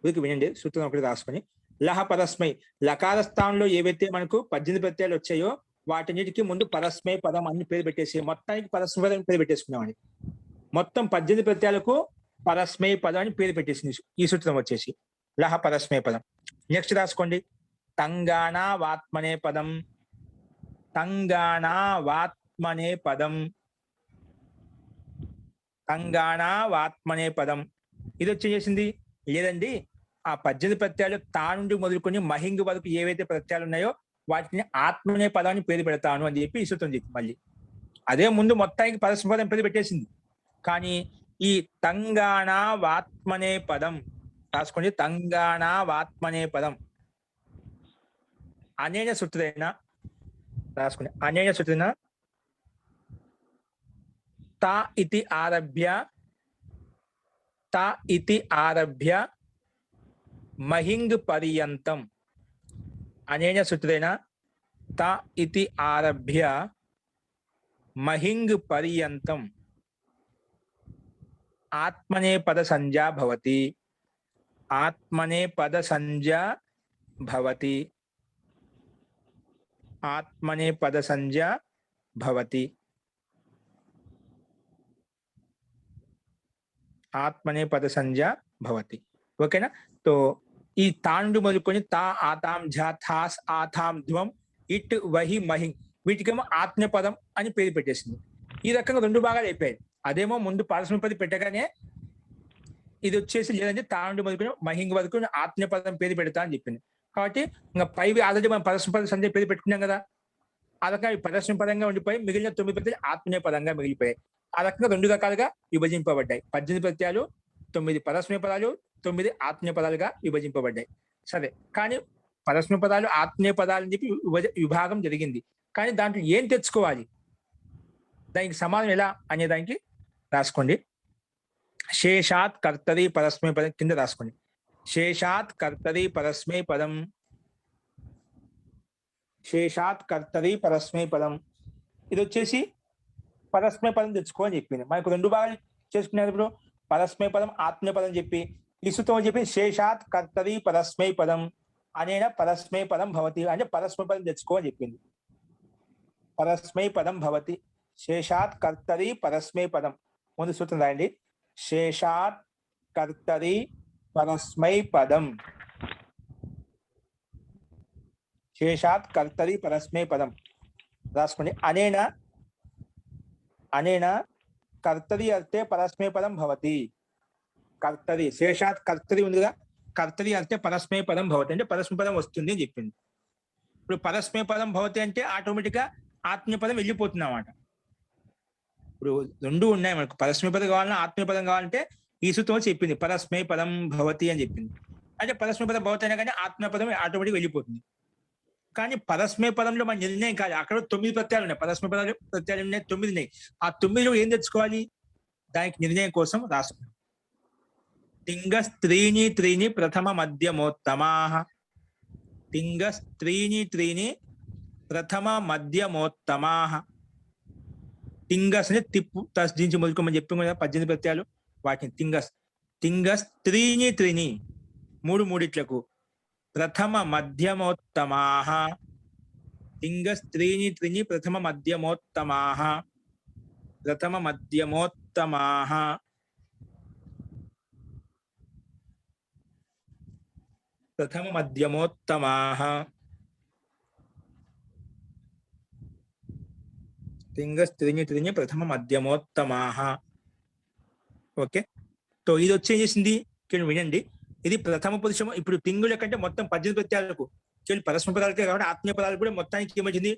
వీరికి వినండి. సూత్రం ఒకటి రాసుకొని లహ పరస్మై, లకార స్థానంలో ఏవైతే మనకు 18 ప్రత్యయాలు వచ్చాయో వాటిన్నిటికీ ముందు పరస్మై పదం అన్ని పేరు పెట్టేసి మొత్తానికి పరస్మై పదం పేరు పెట్టేసుకున్నామండి. మొత్తం 18 ప్రత్యయాలకు పరస్మై పదం అని పేరు పెట్టేసింది ఈ సూత్రం వచ్చేసి లహ పరస్మై పదం. నెక్స్ట్ రాసుకోండి. తంగాణ వాత్మనే పదం, తంగాణ వాత్మనే పదం, తంగాణ వాత్మనే పదం. ఇది వచ్చేసింది. లేదండి, ఆ 18 ప్రత్యయాలు తా నుండి మొదలుకొని మహింగ్ వరకు ఏవైతే ప్రత్యయాలు ఉన్నాయో వాటిని ఆత్మనే పదాన్ని పేరు పెడతాను అని చెప్పి ఈ సూత్రం చెప్పి మళ్ళీ అదే ముందు మొత్తానికి పరస్మై పదం పేరు పెట్టేసింది. కానీ ఈ తంగాణ వాత్మనే పదం రాసుకోండి. తంగాణ వాత్మనే పదం అనేన సూత్రేణ రాసుకోండి. అనేన సూత్రేణ తా ఇతి ఆరభ్య, తా ఇతి ఆరభ్య మహింగ్ పర్యంతం. అనేన సూత్రేణ తా ఇతి ఆరభ్య మహింగ్ పర్యంతం ఆత్మనే పద సంజ్ఞా భవతి. ఆత్మనే పద సంజ్ఞా భవతి. ఆత్మనే పద సంజ్ఞా భవతి. ఆత్మనే పద సంజ్ఞా భవతి. ఓకేనా? తో ఈ తాండు మొదలుకొని తా, ఆతాం, ఝా, థాస్, ఆథాం, ధ్వం, ఇట్, వహి, మహింగ్ వీటికేమో ఆత్మీయ పదం అని పేరు పెట్టేసింది. ఈ రకంగా రెండు భాగాలు అయిపోయాయి. అదేమో ముందు పరస్మై పదం పెట్టగానే ఇది వచ్చేసి లేదంటే తాండు మొదలుకొని మహింగ్ వరకు ఆత్మీయ పదం పేరు పెడతా అని చెప్పింది. కాబట్టి ఇంకా పైవి ఆల్రెడీ మనం పరస్మై పద సంజ్ఞ పేరు పెట్టుకున్నాం కదా, ఆ రకంగా పరస్మై పదంగా ఉండిపోయి మిగిలిన 9 ప్రత్యయాలు ఆత్మీయ పదంగా మిగిలిపోయాయి. ఆ రకంగా రెండు రకాలుగా విభజింపబడ్డాయి. 18 ప్రత్యయాలు 9 పరస్మై పదాలు, 9 ఆత్మీయ పదాలుగా విభజింపబడ్డాయి. సరే, కానీ పరస్మై పదాలు ఆత్మీయ పదాలు అని చెప్పి విభాగం జరిగింది. కానీ దాంట్లో ఏం తెచ్చుకోవాలి, దానికి సమాధానం ఎలా అనే దానికి రాసుకోండి. శేషాత్ కర్తరి పరస్మై పదం కింద రాసుకోండి. శేషాత్ కర్తరి పరస్మై పదం, శేషాత్ కర్తరి పరస్మై పదం. ఇది వచ్చేసి పరస్మై పదం తెచ్చుకో అని చెప్పింది. మనకు రెండు భాగాలు చేసుకునేటప్పుడు పరస్మై పదం, ఆత్మీయ పదం చెప్పి ఈ సూత్రం చెప్పి శేషాత్ కర్తరి పరస్మై పదం అనేన పరస్మై పదం భవతి అంటే పరస్మై పదం తెచ్చుకో అని చెప్పింది. పరస్మై పదం భవతి. శేషాత్ కర్తరి పరస్మై పదం. ముందు సూత్రం రాయండి. శేషాత్ కర్తరి పరస్మై పదం. శేషాత్ కర్తరి పరస్మై పదం రాసుకోండి. అనేన, అనేన కర్తరి అర్థే పరస్మై పదం భవతి. కర్తరి, శేషాత్ కర్తరి ఉందిగా, కర్తరి అర్థే పరస్మై పదం భవతి అంటే పరస్మై పదం వస్తుంది అని చెప్పింది. ఇప్పుడు పరస్మై పదం భవతి అంటే ఆటోమేటిక్ గా ఆత్మీయ పదం వెళ్ళిపోతుంది అన్నమాట. ఇప్పుడు రెండు ఉన్నాయి మనకు, పరస్మై పదం కావాలన్నా ఆత్మీయ పదం కావాలంటే ఈ సూత్రం చెప్పింది పరస్మై పదం భవతి అని చెప్పింది. అంటే పరస్మై పదం భవతి అయినా కానీ ఆత్మీయ పదం ఆటోమేటిక్ వెళ్ళిపోతుంది. కానీ పరస్మై పదంలో మన నిర్ణయం కాదు. అక్కడ 9 ప్రత్యయాలు ఉన్నాయి, పరస్మై పదాలు ప్రత్యయాలు ఉన్నాయి, 9 ఉన్నాయి. ఆ 9లో ఏం తెచ్చుకోవాలి, దానికి నిర్ణయం కోసం రాసుకున్నాం. తింగస్ త్రీణి త్రీణి ప్రథమ మధ్యమోత్తమాః. తింగస్ త్రీణి త్రీణి ప్రథమ మధ్యమోత్తమాః. తింగస్ అంటే తిప్పు తస్దించి మొదలుకోమని చెప్పి 18 ప్రత్యయాలు, వాటిని తింగస్. తింగస్ త్రీణి త్రీణి, మూడిట్లకు ప్రథమ మధ్యమోత్తమాః తింగస్త్రీణి త్రిణి ప్రథమ మధ్యమోత్తమాః ప్రథమ మధ్యమోత్తమాః ప్రథమ మధ్యమోత్తమాః తింగస్త్రీణి త్రిణి ప్రథమ మధ్యమోత్తమాః. ఓకే, సో ఇది వచ్చేసింది వినండి. ఇది ప్రథమ పురుషము. ఇప్పుడు తింగుల కంటే మొత్తం 18 ప్రత్యయాలకు పరస్మ పదాలకే కాబట్టి ఆత్మీయ పదాలు కూడా మొత్తానికి ఏమొచ్చింది,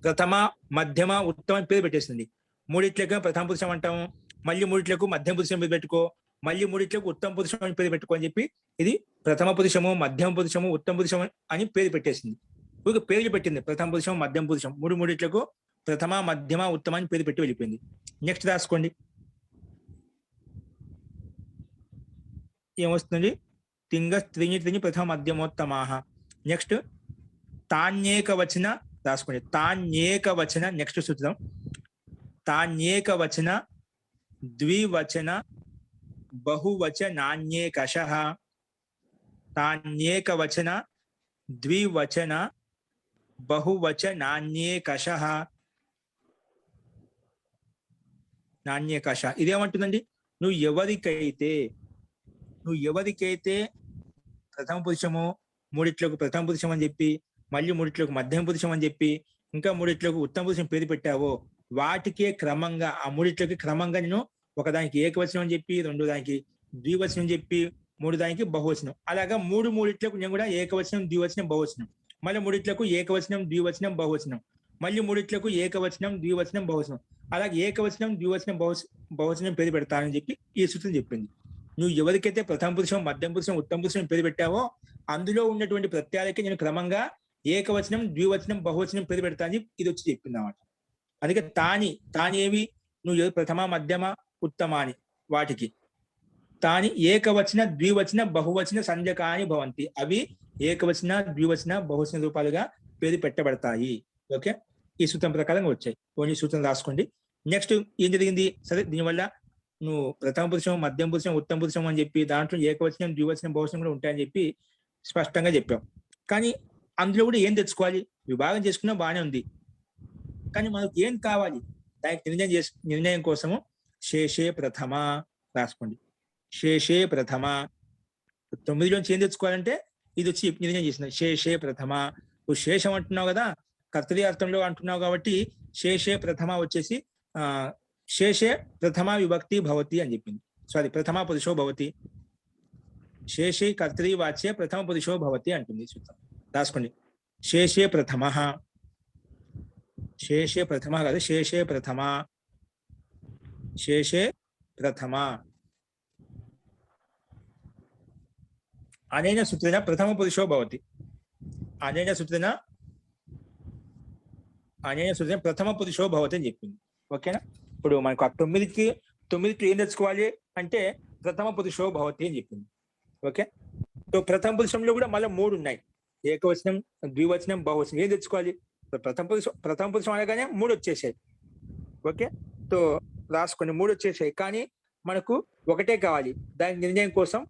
ప్రథమ మధ్యమ ఉత్తమ పేరు పెట్టేసింది. మూడిట్లకు ప్రథమ పురుషం అంటాము, మళ్ళీ మూడిట్లకు మధ్యమ పురుషం పేరు పెట్టుకో, మళ్ళీ మూడిట్లకు ఉత్తమ పురుషం అని పేరు పెట్టుకో అని చెప్పి ఇది ప్రథమ పురుషము మధ్యమ పురుషము ఉత్తమ పురుషం అని పేరు పెట్టేసింది. ఒక పేరు పెట్టింది, ప్రథమ పురుషం మధ్యమ పురుషం, మూడిట్లకు ప్రథమ మధ్యమ ఉత్తమ అని పేరు పెట్టి వెళ్ళిపోయింది. నెక్స్ట్ రాసుకోండి ఏమొస్తుంది, తింగస్త్రీణి త్రిణి ప్రథమ మధ్యమోత్తమాః. నెక్స్ట్ తాన్యేక వచన రాసుకోండి, తాన్యేక వచన. నెక్స్ట్ సూత్రం తాన్యేక వచన ద్వివచన బహువచనాన్యేకశః. తాన్యేక వచన ద్వివచన బహువచనాన్యేకశః. నాన్యేకశ ఇదేమంటుందండి, నువ్వు ఎవరికైతే ప్రథమ పురుషము మూడిట్లకు ప్రథమ పురుషం అని చెప్పి, మళ్ళీ మూడిట్లకు మధ్యమ పురుషం అని చెప్పి, ఇంకా మూడిట్లకు ఉత్తమ పురుషం పేరు పెట్టావో వాటికే క్రమంగా ఆ మూడిట్లకి క్రమంగా నేను ఒకదానికి ఏకవచనం అని చెప్పి, రెండో దానికి ద్వివచనం అని చెప్పి, మూడు దానికి బహువచనం, అలాగా మూడిట్లకు నేను కూడా ఏకవచనం ద్వివచనం బహువచనం, మళ్ళీ మూడిట్లకు ఏకవచనం ద్వివచనం బహువచనం, మళ్ళీ మూడిట్లకు ఏకవచనం ద్వివచనం బహువచనం, అలాగే ఏకవచనం ద్వివచనం బహువచనం పేరు పెడతానని చెప్పి ఈ సూత్రం చెప్పింది. నువ్వు ఎవరికైతే ప్రథమ పురుషం మధ్యమ పురుషం ఉత్తమ పురుషం పేరు పెట్టావో అందులో ఉన్నటువంటి ప్రత్యయాలకి నేను క్రమంగా ఏకవచనం ద్వివచనం బహువచనం పేరు పెడతానని ఇది వచ్చి చెప్పింది అన్నమాట. అందుకే తాని ఏవి, నువ్వు ప్రథమ మధ్యమ ఉత్తమ అని వాటికి తాని ఏకవచన ద్వివచన బహువచన సంజకాని భవంతి, అవి ఏకవచన ద్వివచన బహువచన రూపాలుగా పేరు పెట్టబడతాయి. ఓకే, ఈ సూత్రం ప్రకారంగా వచ్చాయి. ఓన్లీ సూత్రం రాసుకోండి. నెక్స్ట్ ఏం జరిగింది, సరే దీనివల్ల నువ్వు ప్రథమ పురుషం మధ్యమ పురుషం ఉత్తమ పురుషం అని చెప్పి దాంట్లో ఏకవచనం ద్వివచనం బహువచనం కూడా ఉంటాయని చెప్పి స్పష్టంగా చెప్పాం. కానీ అందులో కూడా ఏం తెచ్చుకోవాలి, విభాగం చేసుకున్నా బాగానే ఉంది, కానీ మనకు ఏం కావాలి దానికి నిర్ణయం కోసము శేషే ప్రథమ రాసుకోండి. శేషే ప్రథమ 9లోంచి ఏం తెచ్చుకోవాలంటే ఇది వచ్చి నిర్ణయం చేసింది, శేషే ప్రథమ. నువ్వు శేషం అంటున్నావు కదా, కర్తరి అర్థంలో అంటున్నావు కాబట్టి శేషే ప్రథమ వచ్చేసి శేషే ప్రథమ విభక్తి భవతి అని చెప్పింది. సారీ, ప్రథమ పురుషో భవతి, శేషే కర్తరి వాచ్యే ప్రథమ పురుషో భవతి అంటుంది సూత్రం. రాసుకోండి, శేషే ప్రథమ, శేషే ప్రథమ కాదు, శేషే ప్రథమ, శేషే ప్రథమ. అనేన సూత్రేణ ప్రథమ పురుషో భవతి, అనేన సూత్రేణ ప్రథమ పురుషో భవతి అని చెప్పింది. ఓకేనా, ఇప్పుడు మనకు ఆ 9కి ఏం తెచ్చుకోవాలి అంటే ప్రథమ పురుషో భవతి అని చెప్పింది. ఓకే, సో ప్రథమ పురుషంలో కూడా మళ్ళీ 3 ఉన్నాయి, ఏకవచనం ద్వివచనం బహువచనం. ఏం తెచ్చుకోవాలి, ప్రథమ పురుషం అనగానే 3 వచ్చేసాయి. ఓకే, సో రాసుకోండి, 3 వచ్చేసాయి, కానీ మనకు ఒకటే కావాలి. దాని నిర్ణయం కోసం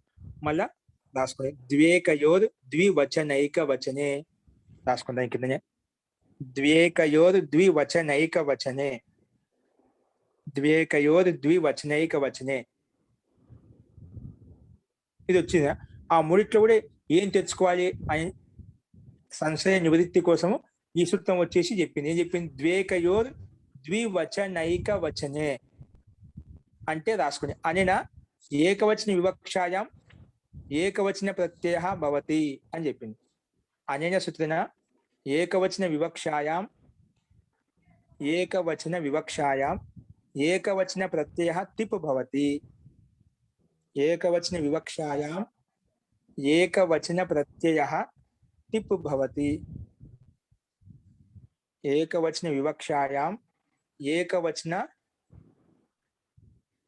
మళ్ళా రాసుకోండి, ద్వేకయోర్ ద్వివచనైక వచనే రాసుకోండి. దాని కిందనే ద్వేకయోర్ ద్వివచనైక వచనే, ద్వేకయోర్ ద్వివచనైక వచనే ఇది వచ్చిందా. ఆ మూడిట్లో కూడా ఏం తెచ్చుకోవాలి అని సంశయ నివృత్తి కోసము ఈ సూత్రం వచ్చేసి చెప్పింది. ఏం చెప్పింది, ద్వేకయోర్ ద్వివచనైక వచనే అంటే రాసుకోండి, అనేన ఏకవచన వివక్షాయాం ఏకవచన ప్రత్యయ భవతి అని చెప్పింది. అనేన సూత్రేణ ఏకవచన వివక్షాయాం ఏకవచన ప్రత్యయ తిప్ భవతి, ఏకవచన వివక్షాయాం ఏకవచన ప్రత్యయ తిప్ భవతి, ఏకవచన వివక్షాయాం ఏకవచన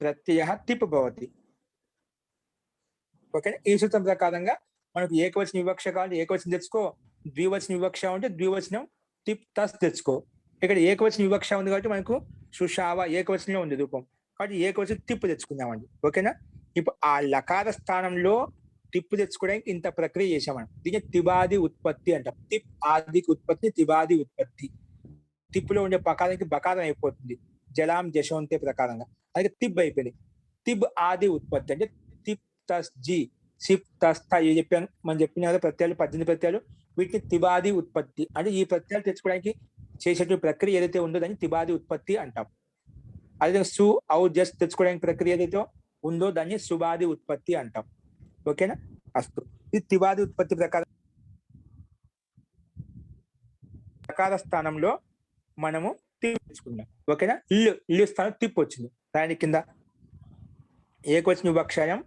ప్రత్యయ తిప్ భవతి. ఓకే, ఈ సూత్రం ప్రకారంగా మనకు ఏకవచన వివక్ష కావాలి, ఏకవచనం తెచ్చుకో, ద్వివచన వివక్ష ఉంటే ద్వివచనం తిప్ తస్ తెచ్చుకో. ఇక్కడ ఏకవచన వివక్ష ఉంది కాబట్టి మనకు సుషావ ఏకవచనంలో ఉంది రూపం, కాబట్టి ఏకవచనం తిప్పు తెచ్చుకుందామండి. ఓకేనా, ఇప్పుడు ఆ లకార స్థానంలో టిప్పు తెచ్చుకోవడానికి ఇంత ప్రక్రియ చేసామని. దీన్ని తిబాది ఉత్పత్తి అంటాం. టిప్ ఆదికి ఉత్పత్తి, తిబాది ఉత్పత్తి. తిప్పులో ఉండే పకారానికి బకారం అయిపోతుంది, జలాం జశోంతే ప్రకారంగా. అలాగే తిబ్ అయిపోయింది. తిబ్ ఆది ఉత్పత్తి అంటే తిప్ తస్ జి, సిప్ తస్ థ ఇవి చెప్పాను. మనం చెప్పిన కదా ప్రత్యయాలు 18 ప్రత్యయాలు, వీటిని తిబాది ఉత్పత్తి అంటే ఈ ప్రత్యయాలు తెచ్చుకోవడానికి చేసేటువంటి ప్రక్రియ ఏదైతే ఉందో దాన్ని తిబాది ఉత్పత్తి అంటాం. అదే సు ఔ జస్ట్ తెచ్చుకోవడానికి ప్రక్రియ ఏదైతే ఉందో దాన్ని సుబాది ఉత్పత్తి అంటాం. ఓకేనా? అస్తు. ఇది తిబాది ఉత్పత్తి ప్రకారం ప్రకార స్థానంలో మనము తిప్ తెచ్చుకున్నాం. ఓకేనా? ఇల్లు స్థానం తిప్ వచ్చింది. దాని కింద ఏకవచన వివక్షాయం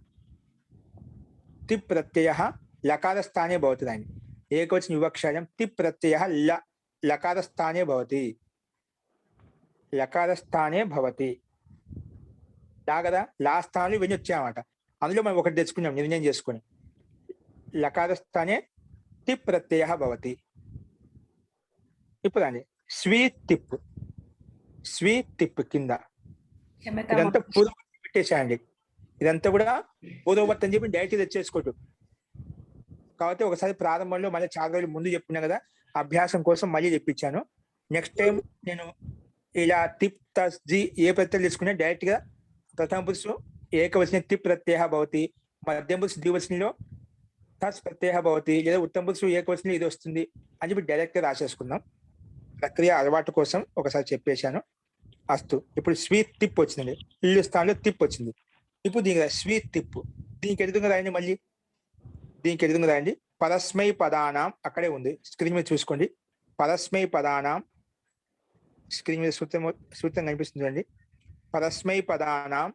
తిప్ ప్రత్యయ లకార స్థానే భవతి. దాన్ని ఏకవచన వివక్షాయం తిప్ ప్రత్యయ లకార స్థానే భవతి. లకార స్థానే భవతి. లా కదా, లా స్థానంలో ఇవన్నీ వచ్చాయన్నమాట. అందులో మనం ఒకటి తెచ్చుకున్నాం నిర్ణయం చేసుకుని. లకార స్థానే తిప్ ప్రత్యయ భవతి. ఇప్పుడు అండి స్వీ తిప్ కింద ఇదంతా పూర్వవర్తి పెట్టేశాయండి. ఇదంతా కూడా పూర్వవర్తి అని చెప్పి డైరెక్ట్ తెచ్చేసుకోవద్దు. కాబట్టి ఒకసారి ప్రారంభంలో మళ్ళీ చాలా రోజులు ముందు చెప్పుకున్నా కదా, అభ్యాసం కోసం మళ్ళీ చెప్పించాను. నెక్స్ట్ టైం నేను ఇలా తిప్ తస్ జి ఏ ప్రత్యయాలు తీసుకున్నా డైరెక్ట్ గా ప్రథమ పురుషు ఏకవచన తిప్ ప్రత్యయ భవతి, మధ్యమ పురుషు ద్వివచనంలో తస్ ప్రత్యయ భవతి, లేదా ఉత్తమ పురుషు ఏకవచనంలో ఇది వస్తుంది అని చెప్పి డైరెక్ట్ గా రాసేసుకుందాం. ప్రక్రియ అలవాటు కోసం ఒకసారి చెప్పేశాను. అస్తు. ఇప్పుడు స్వీట్ టిప్ వచ్చిందండి. ఇల్లు స్థానంలో తిప్ వచ్చింది. ఇప్పుడు దీనికి స్వీట్ టిప్, దీనికి ఎదురుగా రాయండి. మళ్ళీ దీనికి ఎదురుగా రాయండి. పరస్మై పదానాం అక్కడే ఉంది, స్క్రీన్ మీద చూసుకోండి. పరస్మై పదానాం స్క్రీన్ మీద సూత్రం కనిపిస్తుంది చూడండి. పరస్మై పదానాం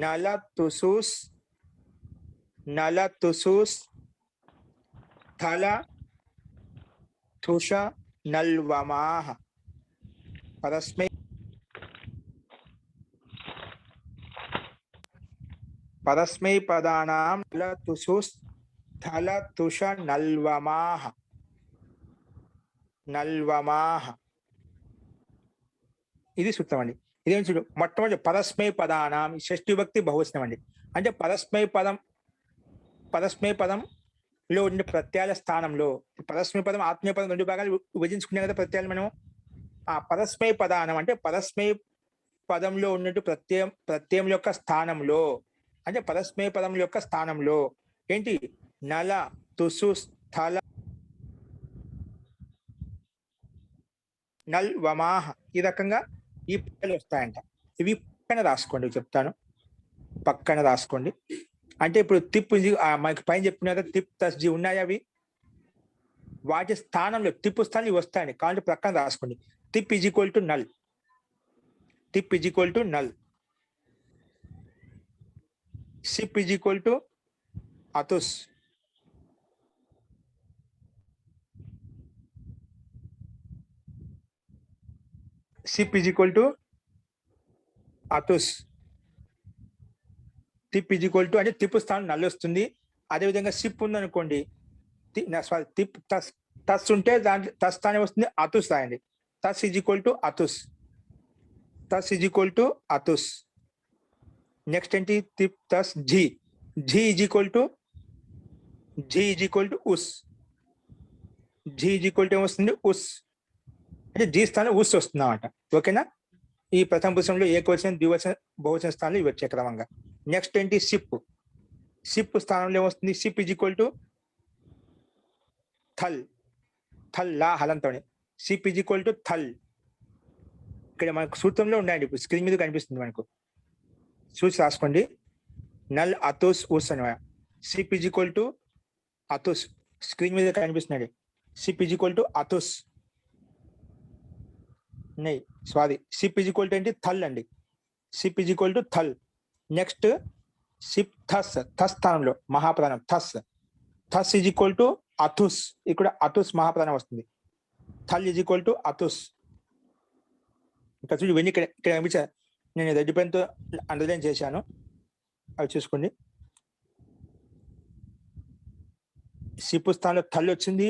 నల తుసూస్ థల తుష నల్వమాహ. పరస్మై పదానాం నల తుసూస్ థల తుష నల్వమాహ. ఇది సూత్రం అండి. ఇదేం చూడు, మొట్టమొదటి పరస్మై పదానాం షష్ఠి విభక్తి బహువచనం అండి. అంటే పరస్మై పదంలో ఉండే ప్రత్యయాల స్థానంలో, పరస్మై పదం ఆత్మీయ పదం రెండు భాగాలు విభజించుకునే కదా ప్రత్యయాలు మనం. ఆ పరస్మై పదానం అంటే పరస్మై పదంలో ఉన్నట్టు ప్రత్యయం యొక్క స్థానంలో, అంటే పరస్మై పదం యొక్క స్థానంలో ఏంటి నల తుసు స్థల నల్ వమాహ ఈ రకంగా ఈ పదాలు వస్తాయంట. ఇవి పక్కన రాసుకోండి, చెప్తాను. పక్కన రాసుకోండి. అంటే ఇప్పుడు తిప్ మనకి పైన చెప్పుకున్న తిప్ తస్ జీ ఉన్నాయి, అవి వాటి స్థానంలో తిప్పు స్థానం ఇవి వస్తాయండి. కాబట్టి ప్రక్కన రాసుకోండి. తిప్ ఈజ్ ఈక్వల్ టు నల్. సిప్ ఈజ్ ఈక్వల్ టు అతుస్. సిప్ ఈజ్ ఈక్వల్ టు అతుస్. తిప్ ఈజ్ ఈక్వల్ టు అంటే తిప్పు స్థానం నల్ వస్తుంది. అదేవిధంగా సిప్ ఉందనుకోండి, తిప్ తస్ ఉంటే దాంట్లో తస్ స్థానం వస్తుంది, అతుస్ రాయండి. తస్ ఈజ్ ఈక్వల్ టు అతుస్. నెక్స్ట్ ఏంటి, తిప్ తస్ జీ. జీ ఈజ్ ఈక్వల్ టు ఉస్. జీ ఈజ్ ఈక్వల్ టు ఏమొస్తుంది, ఉస్. అంటే జీ స్థానం ఉస్ వస్తుంది అన్నమాట. ఓకేనా? ఈ ప్రథమ పురుషంలో ఏకవచనం ద్వివచన బహువచన స్థానంలో ఇవి వచ్చే క్రమంగా. నెక్స్ట్ ఏంటి, సిప్ స్థానంలో ఏమొస్తుంది, సిప్ ఈజ్ ఈక్వల్ టు థల్. లా హలంతోనే సిప్ ఈజ్ ఈక్వల్ టు థల్. ఇక్కడ మనకు సూత్రంలో ఉన్నాయండి, ఇప్పుడు స్క్రీన్ మీద కనిపిస్తుంది మనకు. చూసి రాసుకోండి. నల్ అతుస్ ఉస్ అని. సిప్ ఈజ్ ఈక్వల్ టు అతుస్. స్క్రీన్ మీద కనిపిస్తున్నాడు. సిప్ ఈజ్ ఈక్వల్ టు అతుస్. సిప్ ఈజ్ ఈక్వల్ టు ఏంటి, థల్ అండి. సిప్ ఈజ్ ఈక్వల్ టు థల్. నెక్స్ట్ సిప్ థస్ స్థానంలో మహాప్రాణం థస్ ఈజ్ ఈక్వల్ టు అతుస్. ఇక్కడ అతుస్ మహాప్రాణం వస్తుంది. థల్ ఈజ్ ఈక్వల్ టు అతుస్. ఇంకా చూసి ఇవన్నీ ఇక్కడ కనిపించారు. నేను రెడ్ పెన్తో అండర్లైన్ చేశాను, అవి చూసుకోండి. సిప్ స్థానంలో థల్ వచ్చింది,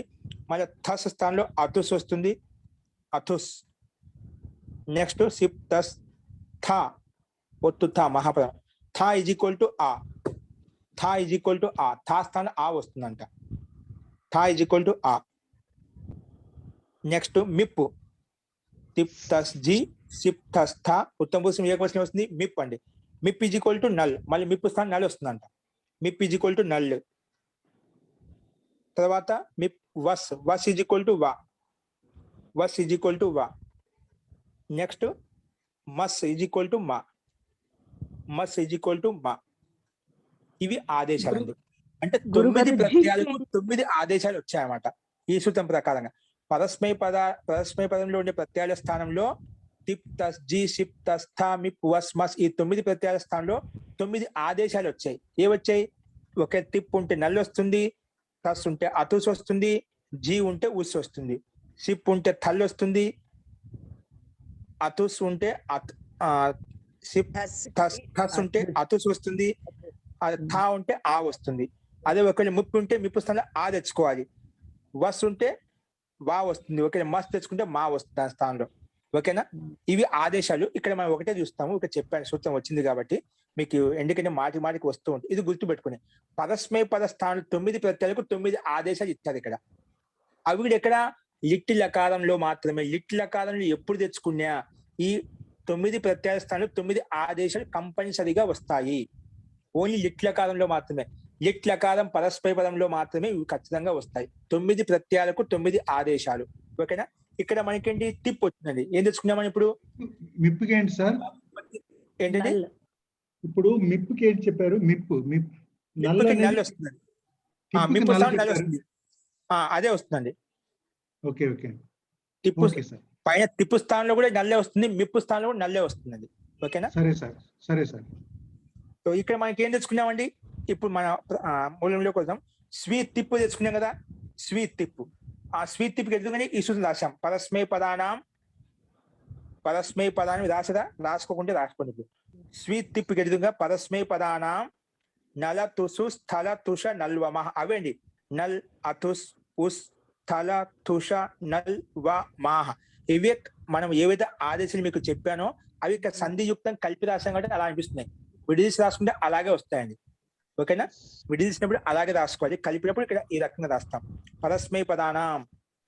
మళ్ళీ థస్ స్థానంలో అతుస్ వస్తుంది, అతుస్. నెక్స్ట్ సిప్ తస్ థా, ఒత్తు థా మహాపదం. థా ఈజ్ ఈక్వల్ టు ఆ. థా ఈజ్ ఈక్వల్ టు ఆ, థా స్థానం ఆ వస్తుందంట. థా ఈజ్ ఈక్వల్ టు ఆ. నెక్స్ట్ మిప్పు, తిప్ తస్ జి సిప్ తస్ థా, ఉత్తమ పురుషం ఏకవచనం వస్తుంది మిప్ అండి. మిప్ ఈజ్ ఈక్వల్ టు నల్, మళ్ళీ మిప్పు స్థానం నల్ వస్తుందంట. మిప్ ఈజ్ ఈక్వల్ టు నల్. తర్వాత మిప్ వస్, వస్ ఈజ్ ఈక్వల్ టు వా, వస్ ఈజ్ ఈక్వల్ టు వా. నెక్స్ట్ మస్ ఈజ్ ఈక్వల్ టు మా, మస్ ఈజ్ ఈక్వల్ టు మా. ఇవి ఆదేశాలండి. అంటే 9 గురుగారు, ప్రత్యయాలకు 9 ఆదేశాలు వచ్చాయన్నమాట ఈ సూత్రం ప్రకారంగా. పరస్మయ పదంలో ఉండే ప్రత్యయాల స్థానంలో తిప్ తస్ జి సిప్ తస్ థా మిప్ వస్ మస్ ఈ 9 ప్రత్యయాల స్థానంలో 9 ఆదేశాలు వచ్చాయి. ఏవచ్చాయి? ఒకే తిప్ ఉంటే నల్ వస్తుంది, తస్ ఉంటే అతుస్ వస్తుంది, జీ ఉంటే ఉస్ వస్తుంది, సిప్ ఉంటే థల్ వస్తుంది, అతుస్ ఉంటే సిప్ థస్ ఉంటే అతుస్ వస్తుంది, థా ఉంటే ఆ వస్తుంది. అదే ఒకవేళ ముప్పు ఉంటే మిప్పు స్థానంలో ఆ తెచ్చుకోవాలి, వస్ ఉంటే వా వస్తుంది, ఒకవేళ మస్ తెచ్చుకుంటే మా వస్తుంది దాని స్థానంలో. ఓకేనా? ఇవి ఆదేశాలు. ఇక్కడ మనం ఒకటే చూస్తాము, ఇక్కడ చెప్పాను సూత్రం వచ్చింది కాబట్టి మీకు ఎందుకంటే మాటికి వస్తూ ఉంటుంది. ఇది గుర్తుపెట్టుకుని పరస్మయ పద స్థానం 9 ప్రత్యయాలకు 9 ఆదేశాలు ఇచ్చారు ఇక్కడ. అవి కూడా ఎక్కడ? లిట్ లకారంలో మాత్రమే. లిట్ లకారంలో ఎప్పుడు తెచ్చుకున్నా ఈ 9 ప్రత్యయాల స్థానంలో 9 ఆదేశాలు కంపల్సరీగా వస్తాయి. ఓన్లీ లిట్ లకారంలో మాత్రమే. లిట్ లకారం పరస్మయ పదంలో మాత్రమే ఇవి ఖచ్చితంగా వస్తాయి. 9 ప్రత్యయాలకు 9 ఆదేశాలు. ఓకేనా? ఇక్కడ మనకేంటి టిప్ వచ్చిందండి. ఏం తెచ్చుకున్నామని ఇప్పుడు? మిప్పుకి ఏంటి సార్? ఏంటంటే ఇప్పుడు మిప్పుకి ఏంటి చెప్పారు? మిప్పు నల్ వస్తుందండి. మిప్పు స్థానం నల్ వస్తుంది. అదే వస్తుందండి. ఓకే ఓకే టిప్పు ఓకే సార్. పైన తిప్పు స్థానంలో కూడా నల్లే వస్తుంది, మిప్పు స్థానంలో కూడా నల్లే వస్తుందండి. ఓకేనా? సరే సార్, సరే సార్. సో ఇక్కడ మనకి ఏం తెచ్చుకున్నామండి? ఇప్పుడు మన మూలంలోకి వద్దాం. స్వీట్ తిప్పు తెచ్చుకున్నాం కదా, స్వీట్ తిప్పు. ఆ స్వీట్ తిప్పుకి ఎదుగుగానే ఈ సూత్రం రాశాం. పరస్మయ పదాన్ని రాసుకోకుంటే రాసుకోండి. స్వీట్ తిప్పుకి ఎదుగుగా పరస్మయ పదానాం నల తుసు స్థల తుష నల్వమ. అవేండి నల్ అతుస్ ఉస్ స్థల తుష నల్ వ మాహ. ఇవే మనం ఏవైతే ఆదేశాలు మీకు చెప్పానో అవి ఇక్కడ సంధియుక్తం కలిపి రాసాం కాబట్టి అలా అనిపిస్తున్నాయి. విడిదీసి రాసుకుంటే అలాగే వస్తాయండి. ఓకేనా? విడిదీసినప్పుడు అలాగే రాసుకోవాలి, కలిపినప్పుడు ఇక్కడ ఈ రకంగా రాస్తాం. పరస్మయ పదానాం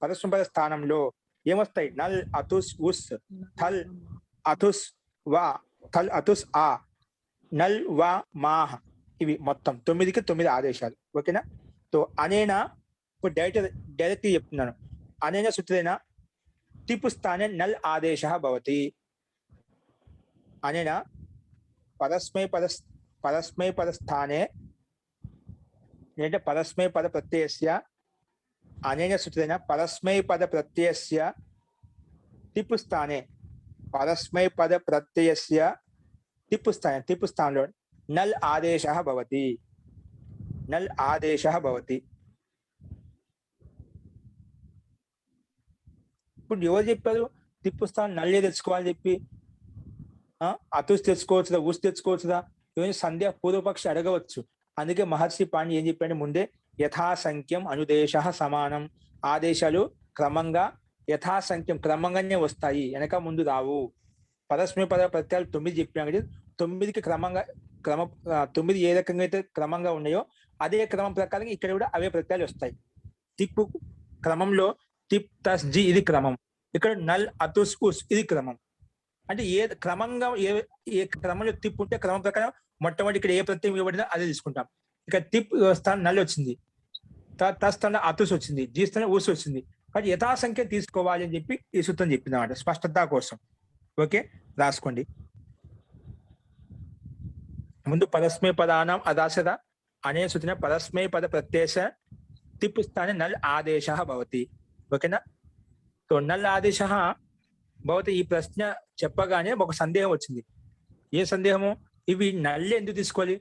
పరస్మయ పద స్థానంలో ఏమొస్తాయి? నల్ అతుస్ ఉస్ థల్ అతుస్ వా, థల్ అతుస్ ఆ, నల్ వా మాహ. ఇవి మొత్తం 9కి 9 ఆదేశాలు. ఓకేనా? సో అనేనా ఇప్పుడు డైరెక్ట్ చెప్తున్నాను. అనేనా సూత్రేణ తిప్పు స్థానే నల్ ఆదేశ భవతి. అనేనా పరస్మయ పద స్థానే అంటే పరస్మయ పద ప్రత్యయస్య అనేన సూత్రేణ పరస్మయ పద ప్రత్యయస్య తిప్పు స్థానే పరస్మయ పద ప్రత్యయస్య తిప్పు స్థానంలో నల్ ఆదేశ భవతి. నల్ ఆదేశ భవతి. ఇప్పుడు ఎవరు చెప్పారు తిప్పు స్థానం నల్లే తెచ్చుకోవాలని చెప్పి? అతుస్ తెచ్చుకోవచ్చుదా, ఉస్ తెచ్చుకోవచ్చుదా? ఏమైనా సందేహ పూర్వపక్షి అడగవచ్చు. అందుకే మహర్షి పాణి ఏం చెప్పాడు ముందే? యథాసంఖ్యం అనుదేశ సమానం. ఆదేశాలు క్రమంగా యథాసంఖ్యం క్రమంగానే వస్తాయి, వెనక ముందు రావు. పరస్మయ పద ప్రత్యయాలు 9 చెప్పాం కదా, 9కి 9 ఏ రకంగా అయితే క్రమంగా ఉన్నాయో అదే క్రమం ప్రకారం ఇక్కడ కూడా అవే ప్రత్యయాలు వస్తాయి. తిప్పు క్రమంలో తిప్ తస్ జి ఇది క్రమం, ఇక్కడ నల్ అతుస్ ఉస్ ఇది క్రమం. అంటే ఏ క్రమంగా ఏ క్రమంలో తిప్పు ఉంటే క్రమం ప్రకారం మొట్టమొదటి ఇక్కడ ఏ ప్రత్యయం ఇవ్వబడిందో అదే తీసుకుంటాం. ఇక్కడ తిప్ స్థానం నల్ వచ్చింది, స్థానం అతుస్ వచ్చింది, జీ స్థానం ఊస్ వచ్చింది. కాబట్టి యథాసంఖ్య తీసుకోవాలి అని చెప్పి ఈ సూత్రం చెప్పింది అన్నమాట, స్పష్టత కోసం. ఓకే, రాసుకోండి. ముందు పరస్మయ పదానాం అదాసద అనే సూచన పరస్మయ పద ప్రత్యయ తిప్పు స్థానే నల్ ఆదేశ భవతి. ఓకేనా? సో నల్ ఆదేశ భవతి. ఈ ప్రశ్న చెప్పగానే ఒక సందేహం వచ్చింది. ఏ సందేహము? ఇవి నల్లే ఎందుకు తీసుకోవాలి?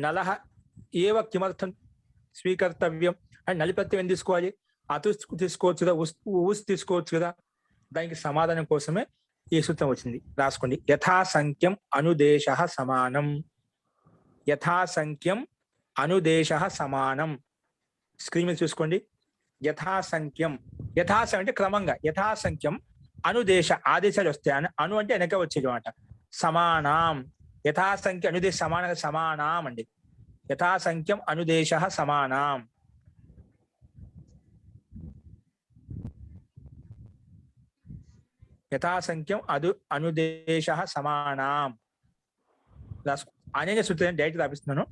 నలహ ఏవ కిమర్థం స్వీకర్తవ్యం అని నలి ప్రత్యయం ఎందుకు తీసుకోవాలి? అతుస్ తీసుకోవచ్చు కదా, ఊస్ తీసుకోవచ్చు కదా. దానికి సమాధానం కోసమే ఈ సూత్రం వచ్చింది. రాసుకోండి. యథాసంఖ్యం అనుదేశ సమానం. యథాసంఖ్యం అనుదేశ సమానం. స్క్రీన్ మీద చూసుకోండి. యథాసంఖ్యం, అంటే క్రమంగా, యథాసంఖ్యం అనుదేశ ఆదేశాలు వస్తాయి. అను అంటే వెనక వచ్చేది అన్నమాట. సమానం యథాసంఖ్య అనుదేశ సమాన సమానాం అండి. యథాసంఖ్యం అనుదేశ సమానాం. యథాసంఖ్యం అనుదేశ సమానాం. అనేక సూత్రాన్ని డైరెక్ట్ రాపిస్తున్నాను.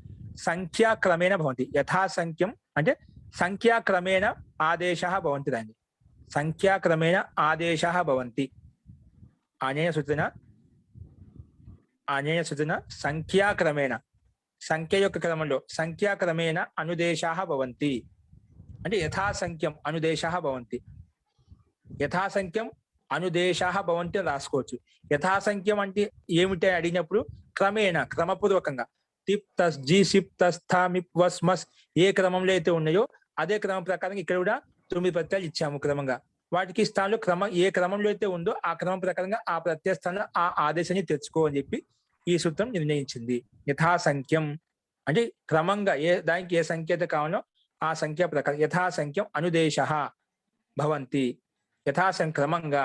సంఖ్యాక్రమేణ భవంతి. యథాసంఖ్యం అంటే సంఖ్యాక్రమేణ ఆదేశ భవంతి. దాన్ని సంఖ్యాక్రమేణ ఆదేశ భవంతి. అనేన సూచన సంఖ్యాక్రమేణ సంఖ్య యొక్క క్రమంలో సంఖ్యాక్రమేణ అనుదేశ భవంతి. అంటే యథాసంఖ్యం అనుదేశ భవంతి. యథాసంఖ్యం అనుదేశ భవంతి అని రాసుకోవచ్చు. యథాసంఖ్యం అంటే ఏమిటి అడిగినప్పుడు క్రమేణ క్రమపూర్వకంగా తిప్ తస్ జీ సిప్ తస్ థా మిప్ వస్ మస్ ఏ క్రమంలో అయితే ఉన్నాయో అదే క్రమం ప్రకారం ఇక్కడ కూడా 9 ప్రత్యయాలు ఇచ్చాము క్రమంగా. వాటికి స్థానంలో ఏ క్రమంలో అయితే ఉందో ఆ క్రమం ప్రకారంగా ఆ ప్రత్యయ స్థానంలో ఆ ఆదేశాన్ని తెచ్చుకో అని చెప్పి ఈ సూత్రం నిర్ణయించింది. యథాసంఖ్యం అంటే క్రమంగా దానికి ఏ సంఖ్య అయితే కావాలో ఆ సంఖ్య ప్రకారం యథాసంఖ్యం అనుదేశ భవంతి. క్రమంగా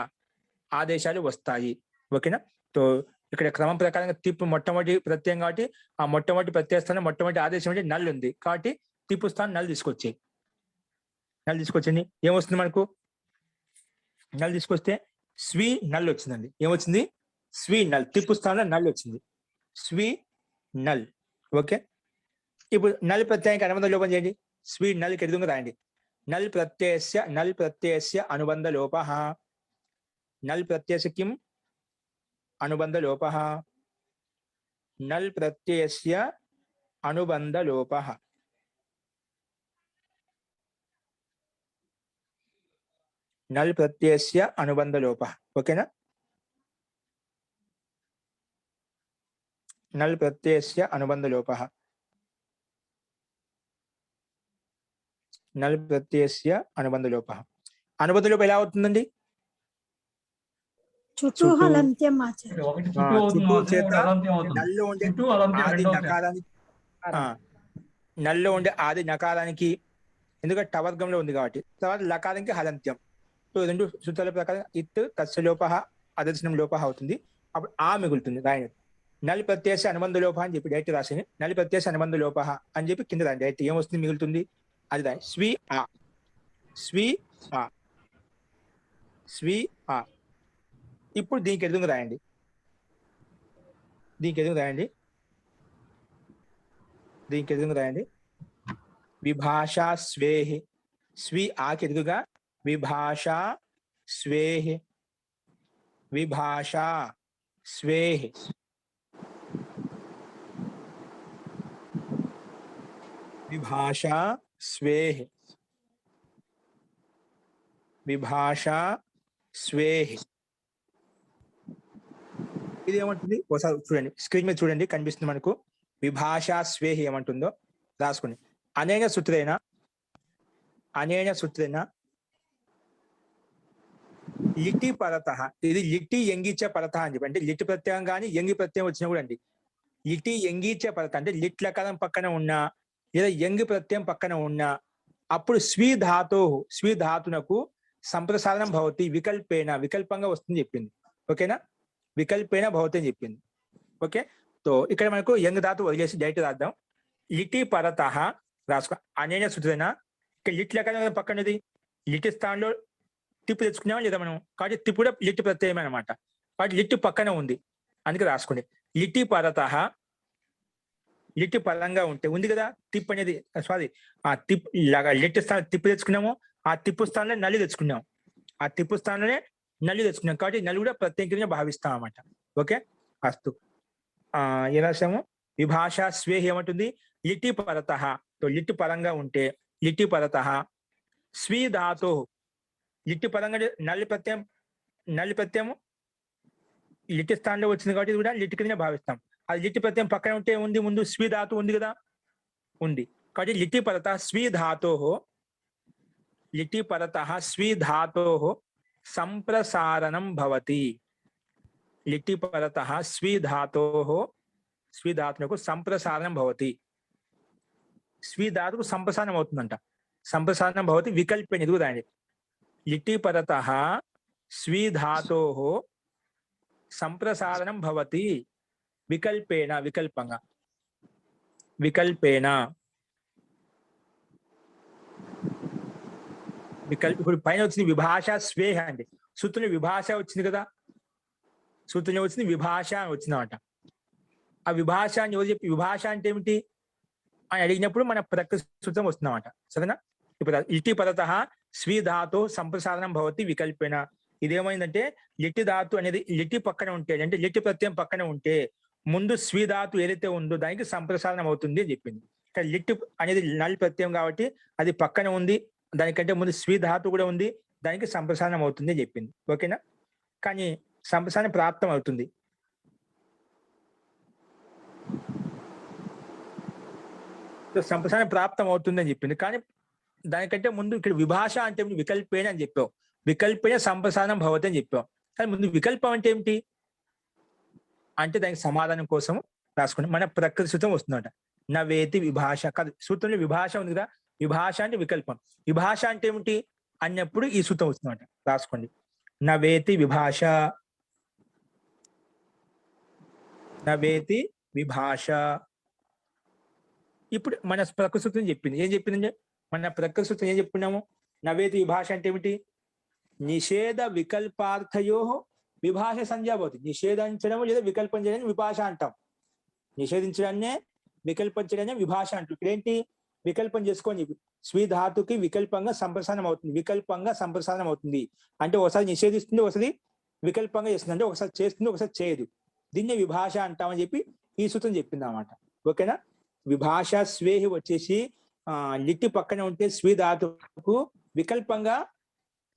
ఆదేశాలు వస్తాయి. ఓకేనా? సో ఇక్కడ క్రమం ప్రకారంగా తిప్పు మొట్టమొదటి ప్రత్యయం కాబట్టి ఆ మొట్టమొదటి ప్రత్యయ స్థానం మొట్టమొదటి ఆదేశం అంటే నల్ ఉంది కాబట్టి తిప్పు స్థానం నల్ తీసుకొచ్చండి. ఏమొస్తుంది మనకు? నల్ తీసుకొస్తే స్వీ నల్ వచ్చిందండి. ఏమొచ్చింది? స్వీ నల్. తిప్పు స్థానంలో నల్ వచ్చింది. స్వీ నల్. ఓకే, ఇప్పుడు నల్ ప్రత్యయానికి అనుబంధ లోపం చేయండి. స్వీ నల్ ఎదురుగా రాయండి. నల్ ప్రత్యయస్య అనుబంధ లోపః. నల్ ప్రత్యయస్య కిం అనుబంధ లోపః. నల్ ప్రత్యయస్య అనుబంధ లోపః. నల్ ప్రత్యయస్య అనుబంధ లోపః. ఓకేనా? నల్ ప్రత్యయస్య అనుబంధ లోపః. నల్ ప్రత్యయస్య అనుబంధ లోపః. అనుబంధ లోపం ఎలా అవుతుందండి? చుట్టూ హలంత్యం ఆచార్య. నల్లో ఉండే ఆది నకారానికి ఎందుకంటే టవర్గంలో ఉంది కాబట్టి తర్వాత లకారానికి హలంత్యం. సో రెండు సూత్రాల ప్రకారం ఇత్ కస్య లోపః అదర్శనం లోపః అవుతుంది. అప్పుడు ఆ మిగులుతుంది. రాయండి. నల్ ప్రత్యయస్య అనుబంధ లోపః అని చెప్పి డైరెక్ట్ రాసింది. నల్ ప్రత్యయస్య అనుబంధ లోపః అని చెప్పి కింద రాయండి. డైరెక్ట్ ఏమొస్తుంది మిగులుతుంది అది రాయండి. స్వీ ఆ. ఇప్పుడు దీనికి ఎదురుగా రాయండి. విభాషా స్వేహి. స్వీ ఆకి ఎదురుగా విభాషా స్వేహి. విభాషా స్వేహి. విభాషా స్వేహి. విభాషా స్వేహి. ఇది ఏమంటుంది ఒకసారి చూడండి, స్క్రీన్ మీద చూడండి, కనిపిస్తుంది మనకు. విభాషా స్వేహి ఏమంటుందో రాసుకోండి. అనేన సూత్రేణ లిటి పరత. ఇది లిటి ఎంగిచ పరత అని చెప్పి అంటే లిటి ప్రత్యయం కానీ ఎంగి ప్రత్యయం వచ్చినా కూడా అండి. లిటి ఎంగిచ పరత అంటే లిట్ లకారం పక్కన ఉన్నా లేదా ఎంగి ప్రత్యయం పక్కన ఉన్నా అప్పుడు స్వీ ధాతునకు సంప్రసారణం భవతి వికల్పంగా వస్తుంది చెప్పింది. ఓకేనా? వికల్పేన భవతి అని చెప్పింది. ఓకే, సో ఇక్కడ మనకు యంగ్ ధాతు వదిలేసి డైరెక్ట్ రాద్దాం. లిటి పరత రాసుకో. అనేన సూత్రేణ ఇక్కడ లిట్ లకారం పక్కనది లిటి స్థానంలో తిప్పు తెచ్చుకున్నామా లేదా మనం, కాబట్టి తిప్పు కూడా లిట్ ప్రత్యయమే అనమాట. కాబట్టి లిట్టు పక్కన ఉంది అందుకే రాసుకోండి. లిటి పరత లిట్టు పరంగా ఉంది కదా తిప్పు అనేది. సారీ, ఆ తిప్పు లిట్ స్థానం తిప్పు తెచ్చుకున్నాము, ఆ తిప్పు స్థానంలో నల్లి తెచ్చుకున్నాం. ఆ తిప్పు స్థానంలోనే నల్లి తెచ్చుకున్నాం కాబట్టి నల్లి కూడా ప్రత్యేకంగా భావిస్తాం అన్నమాట. ఓకే, అస్తు. ఏ రాశాము? విభాషా స్వేహి ఏమంటుంది? లిటి పరత. లిట్టు పరంగా ఉంటే లిటి పరత. స్వీ ధాతు లిట్టు పరంగా నల్లి ప్రత్యయం లిటి స్థానంలో వచ్చింది కాబట్టి ఇది కూడా లిట్టి కిందనే భావిస్తాం. అది లిట్టి ప్రత్యయం పక్కన ఉంటే ఉంది, ముందు స్వీ ధాతు ఉంది కదా, ఉంది కాబట్టి లిటి పరత స్వీ ధాతో సంప్రసారణం భవతి. లిటి పరత స్వీ ధాతునకు సంప్రసారణం భవతి. స్వీ ధాతుకు సంప్రసారణం అవుతుందంట. సంప్రసారణం భవతి వికల్పేన. ఎదుగు రాయండి. లిటి పరత స్వీ ధాతో సంప్రసారణం భవతి. వికల్పేన వికల్పంగా, వికల్పేన ఇప్పుడు పైన వచ్చింది విభాష స్వేహ అండి. సూత్రంలో విభాష వచ్చింది కదా, సూత్రంలో వచ్చింది విభాష అని వచ్చిందన్నమాట. ఆ విభాష అని ఎవరు చెప్పి, విభాష అంటే ఏమిటి అని అడిగినప్పుడు మన ప్రకృతి సూత్రం వస్తుందన్నమాట. సరేనా? ఇప్పుడు ఇటి పదత స్వీ ధాతు సంప్రసారణం భవతి వికల్పేన. ఇదేమైందంటే లిట్టి ధాతు అనేది లిట్టి పక్కన ఉంటే, అంటే లిట్టి ప్రత్యయం పక్కన ఉంటే ముందు స్వీ ధాతు ఏదైతే ఉందో దానికి సంప్రసారణం అవుతుంది అని చెప్పింది. కానీ లిట్టి అనేది నల్ ప్రత్యయం కాబట్టి అది పక్కన ఉంది, దానికంటే ముందు స్వీ ధాతు కూడా ఉంది, దానికి సంప్రసారణం అవుతుంది అని చెప్పింది. ఓకేనా? కానీ సంప్రసారణం ప్రాప్తం అవుతుంది. సంప్రసారణం ప్రాప్తం అవుతుంది అని చెప్పింది. కానీ దానికంటే ముందు ఇక్కడ విభాష అంటే వికల్పేన అని చెప్పావు, వికల్పేన సంప్రసారణం భవతి అని చెప్పావు. కానీ ముందు వికల్పం అంటే ఏమిటి అంటే దానికి సమాధానం కోసం రాసుకోండి. మన ప్రకృతి సూత్రం వస్తుందట. నవేతి విభాష కాదు, సూత్రంలో విభాష ఉంది కదా, విభాష అంటే వికల్పం. విభాష అంటే ఏమిటి అన్నప్పుడు ఈ సూత్రం వస్తుందట. రాసుకోండి. నవేతి విభాష, నవేతి విభాష. ఇప్పుడు మన ప్రకృతి సూత్రం చెప్పింది. ఏం చెప్పిందంటే మన ప్రకృతి సూత్రం ఏం చెప్పుకున్నాము? నవేతి విభాష అంటే ఏమిటి? నిషేధ వికల్పార్థయో విభాష సంజ్ఞా భవతి. నిషేధించడం లేదా వికల్పం చేయడానికి విభాష అంటాం. నిషేధించడాన్నే వికల్పించడాన్ని విభాష అంటాం. ఇక్కడేంటి? వికల్పం చేసుకొని స్వీ ధాతుకి వికల్పంగా సంప్రసారణం అవుతుంది, వికల్పంగా సంప్రసారణం అవుతుంది అంటే ఒకసారి నిషేధిస్తుంది, ఒకసారి వికల్పంగా చేస్తుంది, అంటే ఒకసారి చేస్తుంది, ఒకసారి చేయదు. దీన్నే విభాష అంటామని చెప్పి ఈ సూత్రం చెప్పింది అన్నమాట. ఓకేనా? విభాష స్వేహి వచ్చేసి లిట్టి పక్కన ఉంటే స్వీ ధాతుకు వికల్పంగా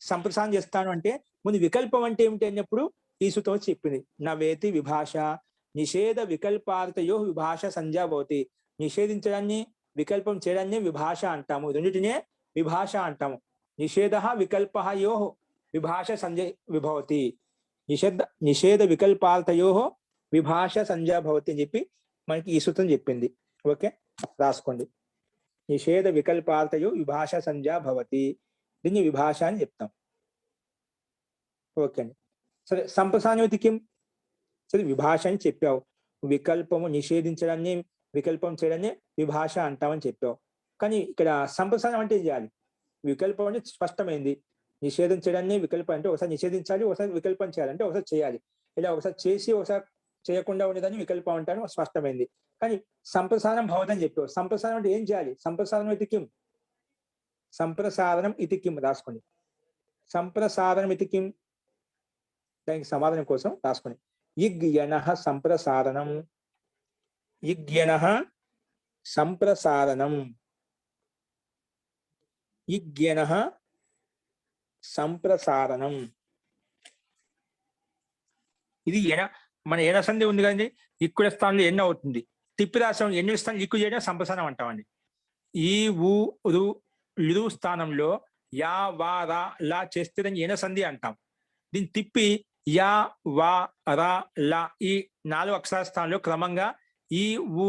సంప్రసారం చేస్తాను అంటే ముందు వికల్పం అంటే ఏమిటి అన్నప్పుడు ఈ సూత్రం వచ్చి చెప్పింది. నవేతి విభాష నిషేధ వికల్పార్థయో విభాష సంజ్ఞా భవతి. నిషేధించడాన్ని వికల్పం చేయడాన్ని విభాష అంటాము, రెండింటినే విభాష అంటాము. నిషేధ వికల్పయో విభాష సంజ్ఞ విభవతి. నిషేధ వికల్పార్థయో విభాష సంజ్ఞా భవతి అని చెప్పి మనకి ఈ సూత్రం చెప్పింది. ఓకే, రాసుకోండి. నిషేధ వికల్పార్థయో విభాష సంజ్ఞా భవతి, దీన్ని విభాష అని చెప్తాం. ఓకే అండి. సరే, సంప్రసారణం కిం? సరే, విభాష అని చెప్పావు. వికల్పము నిషేధించడాన్ని వికల్పం చేయడాన్ని విభాష అంటామని చెప్పావు. కానీ ఇక్కడ సంప్రసారణం అంటే ఏం చేయాలి? వికల్పం అంటే స్పష్టమైంది. నిషేధం చేయడాన్ని వికల్పం అంటే ఒకసారి నిషేధించాలి, ఒకసారి వికల్పం చేయాలంటే ఒకసారి చేయాలి. ఇలా ఒకసారి చేసి ఒకసారి చేయకుండా ఉండేదాన్ని వికల్పం అంటాను, స్పష్టమైంది. కానీ సంప్రసారణం భవదని చెప్పావు. సంప్రసారణం అంటే ఏం చేయాలి? సంప్రసారణం ఇది కిం? సంప్రసారణం ఇది కిం రాసుకోండి. సంప్రసారణం ఇది కిం? దానికి సమాధానం కోసం రాసుకోండి. ఇగ్యనః సంప్రసారణం, ఇగ్యనః సంప్రసారణం, ఇగ్యనః సంప్రసారణం. ఇది మన ఎన సంధి ఉంది కదండి, ఇక్కడ స్థానంలో ఎన్న అవుతుంది. తిప్పి రాష్ట్రం ఎన్ని స్థానం ఎక్కువ చేయడం సంప్రసారణం అంటామండి. ఈ ఊ రు లు స్థానంలో యా వా రా లా చేస్తే దాన్ని ఎన సంధి అంటాం. దీన్ని తిప్పి యా వా రా లా ఈ 4 అక్షరాల స్థానంలో క్రమంగా ఈ ఊ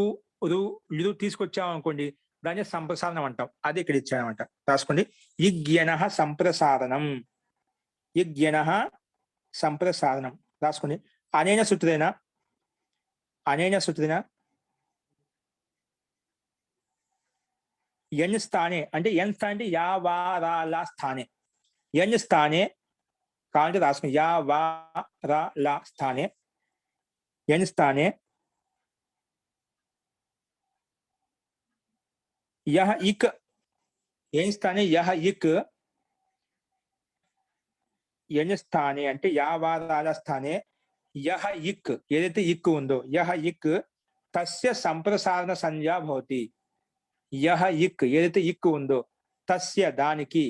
రు లు తీసుకొచ్చామనుకోండి, దాన్ని సంప్రసారణం అంటాం. అది ఇక్కడ ఇచ్చామన్నమాట. రాసుకోండి. ఇగ్యనః సంప్రసారణం, ఇగ్యనః సంప్రసారణం రాసుకోండి. అనేన సూత్రేణ, అనేన సూత్రేణ ఎన్ స్థానే అంటే ఎన్ స్థానే అంటే యా వా రా లా స్థానే, ఎన్ స్థానే కావాలంటే రాసుకోండి. యా వా రా లా స్థానే, ఎన్ స్థానే యహ ఇక్, ఎన్ స్థానే యహ ఇక్, ఎన్ స్థానే అంటే యా వా రా లా స్థానే యహ ఇక్, ఏదైతే ఇక్ ఉందో యహ ఇక్ తస్య సంప్రసారణ సంజ్ఞా భవతి. యహ ఇక్, ఏదైతే ఇక్ ఉందో తస్య దానికి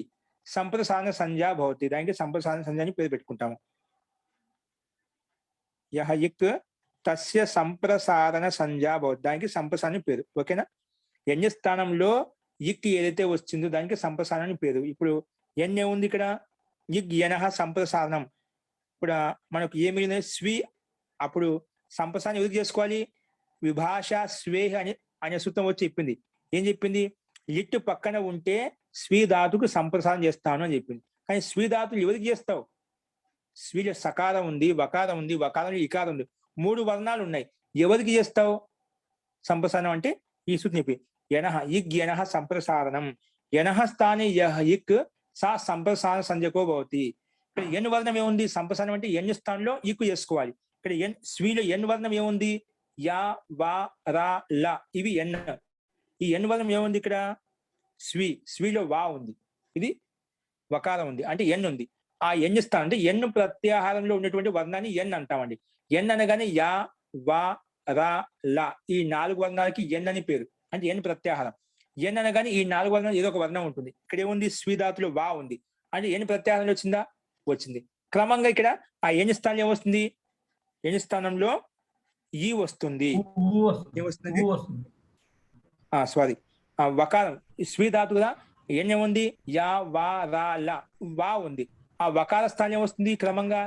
సంప్రసారణ సంజ్ఞా భవతి, దానికి సంప్రసారణ సంజ్ఞ అని పేరు పెట్టుకుంటాము. యహ ఇక్ తస్య సంప్రసారణ సంజ్ఞా భవతి, దానికి సంప్రసారణ పేరు. ఓకేనా? ఎన్ స్థానంలో ఇక్ ఏదైతే వచ్చిందో దానికి సంప్రసారణ పేరు. ఇప్పుడు ఎన్ ఏముంది ఇక్కడ? ఇగ్ యనః సంప్రసారణం. ఇప్పుడు మనకు ఏమి స్వీ, అప్పుడు సంప్రసారణం ఎందుకు చేసుకోవాలి? విభాష స్వేహ అని అనే సూత్రం వచ్చి చెప్పింది. ఏం చెప్పింది? లిట్టు పక్కన ఉంటే స్వీ ధాతుకు సంప్రసారం చేస్తాను అని చెప్పింది. కానీ స్వీ ధాతులు ఎవరికి చేస్తావు? స్వీలో సకారం ఉంది, వకారం ఉంది, వకారంలో ఇకారం ఉంది, 3 వర్ణాలు ఉన్నాయి. ఎవరికి చేస్తావు సంప్రసారణం అంటే ఈ సూత్రం చెప్పి యనః ఇగ్ యనః సంప్రసారణం యనః స్థానే యహ ఇక్ సా సంప్రసారణ సంజ్ఞకో భవతి. ఇక్కడ ఎన్ వర్ణం ఏముంది సంప్రసారణం అంటే ఎన్ స్థానంలో ఇక్కు చేసుకోవాలి. ఇక్కడ ఎన్ స్వీలో ఎన్ వర్ణం ఏముంది యా వా రా ల ఇవి ఎన్. ఈ ఎన్ వర్ణం ఏముంది ఇక్కడ స్వీలో వా ఉంది, ఇది వకారం ఉంది అంటే ఎన్ ఉంది. ఆ ఎన్ స్థానం అంటే ఎన్ ప్రత్యాహారంలో ఉన్నటువంటి వర్ణాన్ని ఎన్ అంటామండి. ఎన్ అనగానే యా వా రా ల ఈ 4 వర్ణాలకి ఎన్ అని పేరు అంటే ఎన్ ప్రత్యాహారం. ఎన్ అనగానే ఈ 4 వర్ణాలు ఏదో ఒక వర్ణం ఉంటుంది. ఇక్కడ ఏముంది స్వీధాతులో వా ఉంది అంటే ఎన్ ప్రత్యాహారంలో వచ్చిందా వచ్చింది. క్రమంగా ఇక్కడ ఆ ఎన్ స్థానంలో ఏమొస్తుంది ఎన్ స్థానంలో ఈ వస్తుంది. ఏమొస్తుంది సారీ వకారం స్వీధాతు కదా ఎన్ ఏముంది యా వా రా ల వా ఉంది. ఆ వకార స్థానం ఏమొస్తుంది క్రమంగా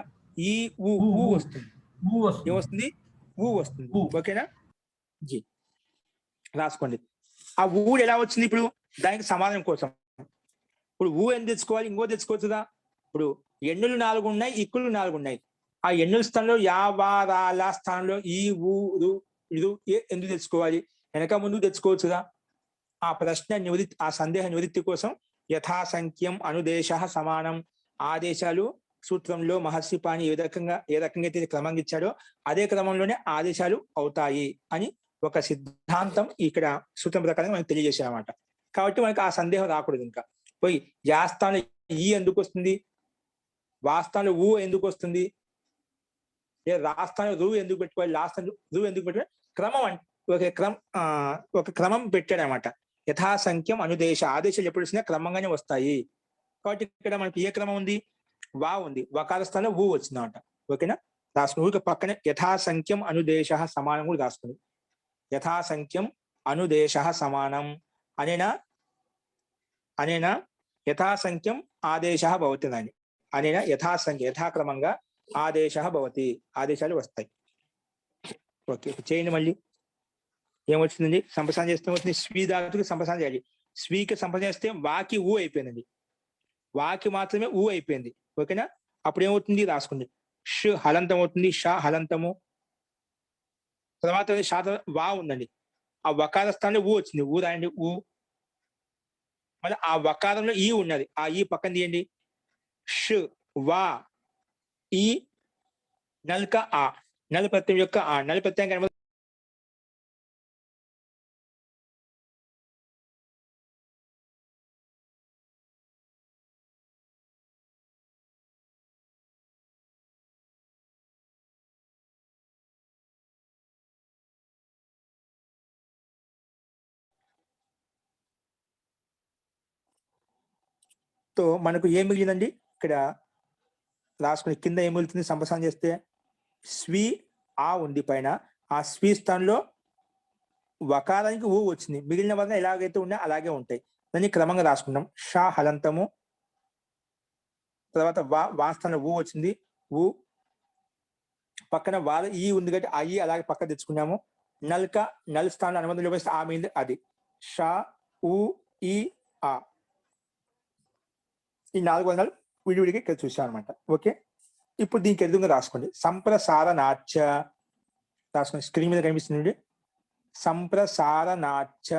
ఈ ఊ వస్తుంది. ఏమొస్తుంది ఊ వస్తుంది. ఓకేనా జీ రాసుకోండి. ఆ ఊ ఎలా వచ్చింది ఇప్పుడు దానికి సమాధానం కోసం ఇప్పుడు ఊ ఎంత తెచ్చుకోవాలి ఇంకో తెచ్చుకోవచ్చుదా. ఇప్పుడు ఎన్నులు 4 ఉన్నాయి ఇక్కులు 4 ఉన్నాయి. ఆ ఎన్నుల స్థానంలో యా వా రా ల స్థానంలో ఈ ఊ రు ఇది ఎందుకు తెచ్చుకోవాలి వెనక ముందు తెచ్చుకోవచ్చుదా. ఆ ప్రశ్న నివృత్తి ఆ సందేహ నివృత్తి కోసం యథాసంఖ్యం అనుదేశ సమానం ఆదేశాలు సూత్రంలో మహర్షి పాణి ఏ రకంగా అయితే క్రమంగా ఇచ్చాడో అదే క్రమంలోనే ఆదేశాలు అవుతాయి అని ఒక సిద్ధాంతం ఇక్కడ సూత్రం ప్రకారం మనకు తెలియజేశారన్నమాట. కాబట్టి మనకి ఆ సందేహం రాకూడదు. ఇంకా పోయి యాస్థానంలో ఈ ఎందుకు వస్తుంది వాస్థానంలో ఊ ఎందుకు వస్తుంది రాస్థానంలో రూ ఎందుకు పెట్టుకోవాలి లాస్థానంలో రూ ఎందుకు పెట్టుకోవాలి క్రమం ఒక క్రమం పెట్టాడు అనమాట. యథాసంఖ్యం అనుదేశ ఆదేశాలు ఎప్పుడు వచ్చినా క్రమంగానే వస్తాయి. కాబట్టి ఇక్కడ మనకి ఏ క్రమం ఉంది వా ఉంది వకార స్థానంలో ఊ వచ్చిందన్నమాట. ఓకేనా రాసుకుని ఊరికి పక్కనే యథాసంఖ్యం అనుదేశ సమానం కూడా రాసుకుని యథాసంఖ్యం అనుదేశ సమానం అనేనా యథాసంఖ్యం ఆదేశ భవతి అని అనేనా యథాసంఖ్య యథాక్రమంగా ఆదేశ భవతి ఆదేశాలు వస్తాయి. ఓకే చేయండి మళ్ళీ ఏమొచ్చిందండి సంప్రసారం చేస్తే వచ్చింది స్వీధాతుకి సంప్రసారం చేయాలి. స్వీకి సంప్రసారం చేస్తే వాకి ఊ అయిపోయిందండి. వాకి మాత్రమే ఊ అయిపోయింది. ఓకేనా అప్పుడు ఏమవుతుంది రాసుకోండి ష్ హలంతం అవుతుంది ష హలంతము తర్వాత షాత వా ఉందండి. ఆ వకార స్థానంలో ఊ వచ్చింది ఊ రాయండి ఊ. మళ్ళీ ఆ వకారంలో ఈ ఉన్నది ఆ ఈ పక్కన తీయండి ష్ వా ఈ నల్క ఆ నల్ ప్రత్యయం యొక్క ఆ నల్ ప్రత్యయం తో మనకు ఏం మిగిలిందండి ఇక్కడ రాసుకుని కింద ఏం మిగులుతుంది సంప్రసారం చేస్తే స్వీ ఆ ఉంది పైన ఆ స్వీ స్థానంలో వకారానికి ఊ వచ్చింది. మిగిలిన వల్ల ఎలాగైతే ఉన్నా అలాగే ఉంటాయి. దాన్ని క్రమంగా రాసుకుంటాం షా హలంతము తర్వాత వా స్థానంలో ఊ వచ్చింది ఊ పక్కన వాళ్ళ ఈ ఉంది కాబట్టి ఆ ఈ అలాగే పక్క తెచ్చుకున్నాము. నల్ స్థానంలో అనుబంధం లోపిస్తే ఆ మీద అది షా ఊ ఈ ఆ ఈ 4 వర్ణాలు విడివిడిగా ఇక్కడ చూసాం అనమాట. ఓకే ఇప్పుడు దీనికి ఎదురుగా రాసుకోండి సంప్రసారణాచ రాసుకోండి స్క్రీన్ మీద కనిపిస్తుంది సంప్రసారణాచ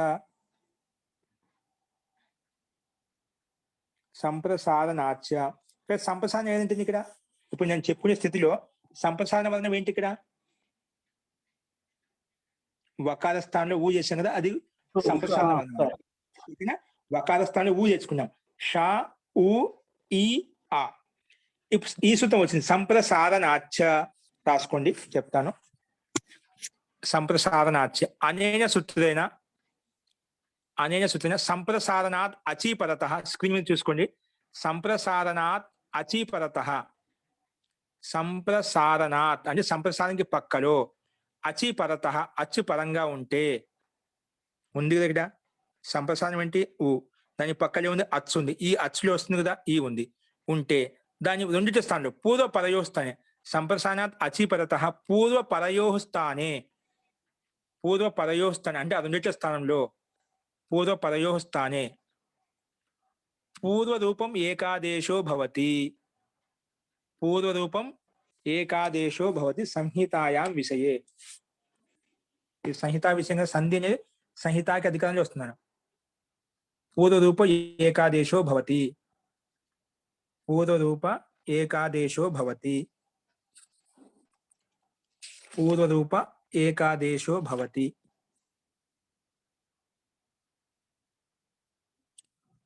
ఇక్కడ సంప్రసారణం ఏంటంటే ఇక్కడ ఇప్పుడు నేను చెప్పుకునే స్థితిలో సంప్రసారణ వర్ణం ఏంటి ఇక్కడ వకార స్థానంలో ఊ చేసాం కదా అది సంప్రసారణ వర్ణం. ఓకేనా వకార స్థానంలో ఊ తెచ్చుకున్నాం షా ఊ ఈ ఆ. ఇప్పుడు ఈ సూత్రం వచ్చింది సంప్రసారణాచ రాసుకోండి చెప్తాను. సంప్రసారణాచ అనేన సూత్రేణ సంప్రసారణాత్ అచీపరత స్క్రీన్ మీద చూసుకోండి సంప్రసారణాత్ అచీపరత సంప్రసారణాత్ అంటే సంప్రసారానికి పక్కలో అచీపరత అచ్చు పరంగా ఉంటే ఉంది దగ్గర సంప్రసారం ఏంటి ఊ దాని పక్కనే ఉంది అచ్చు ఉంది ఈ అచ్చులో వస్తుంది కదా ఈ ఉంది ఉంటే దాని రెండిటి స్థానంలో పూర్వ పరయోస్థానే సంప్రసారణాత్ అచీపరత పూర్వ పరయోస్థానే అంటే ఆ రెండిటి స్థానంలో పూర్వ పరయోస్థానే పూర్వరూపం ఏకాదేశో భవతి సంహితాయాం విషయే ఈ సంహిత విషయంగా సంధి అనేది సంహితాకి అధికారంలో వస్తున్నాను. పూర్వరూప ఏకాదేశో భవతి. పూర్వరూప ఏకాదేశో భవతి. పూర్వరూప ఏకాదేశో భవతి.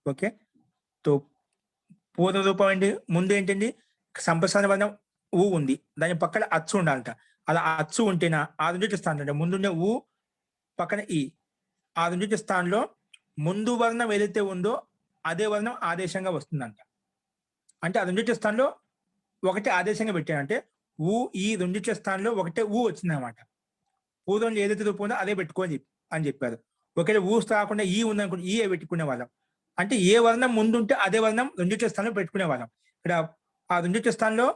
ఓకే. తో పూర్వరూపం ఏంటి? ముందు ఏంటండి? సంప్రసారణ వర్ణం ఊ ఉంది, దాని పక్కన అచ్చు ఉండాలంట. అలా అచ్చు ఉంటేనా ఆ రెండింటి స్థానంలో ముందుండే ఊ పక్కన ఈ ఆ రెండింటి స్థానంలో ముందు వర్ణం ఏదైతే ఉందో అదే వర్ణం ఆదేశంగా వస్తుందంట. అంటే ఆ రెండింటి స్థానంలో ఒకటి ఆదేశంగా పెట్టానంటే ఊ ఈ రెండింటి స్థానంలో ఒకటే ఊ వచ్చిందనమాట. పూర్వంలో ఏదైతే రూపం ఉందో అదే పెట్టుకోని అని చెప్పారు. ఒకవేళ ఊ కాకుండా ఈ ఉందనుకుంటే ఈ పెట్టుకునే వాళ్ళం. అంటే ఏ వర్ణం ముందుంటే అదే వర్ణం రెండింటి స్థానంలో పెట్టుకునే వాళ్ళం. ఇక్కడ ఆ రెండింటి స్థానంలో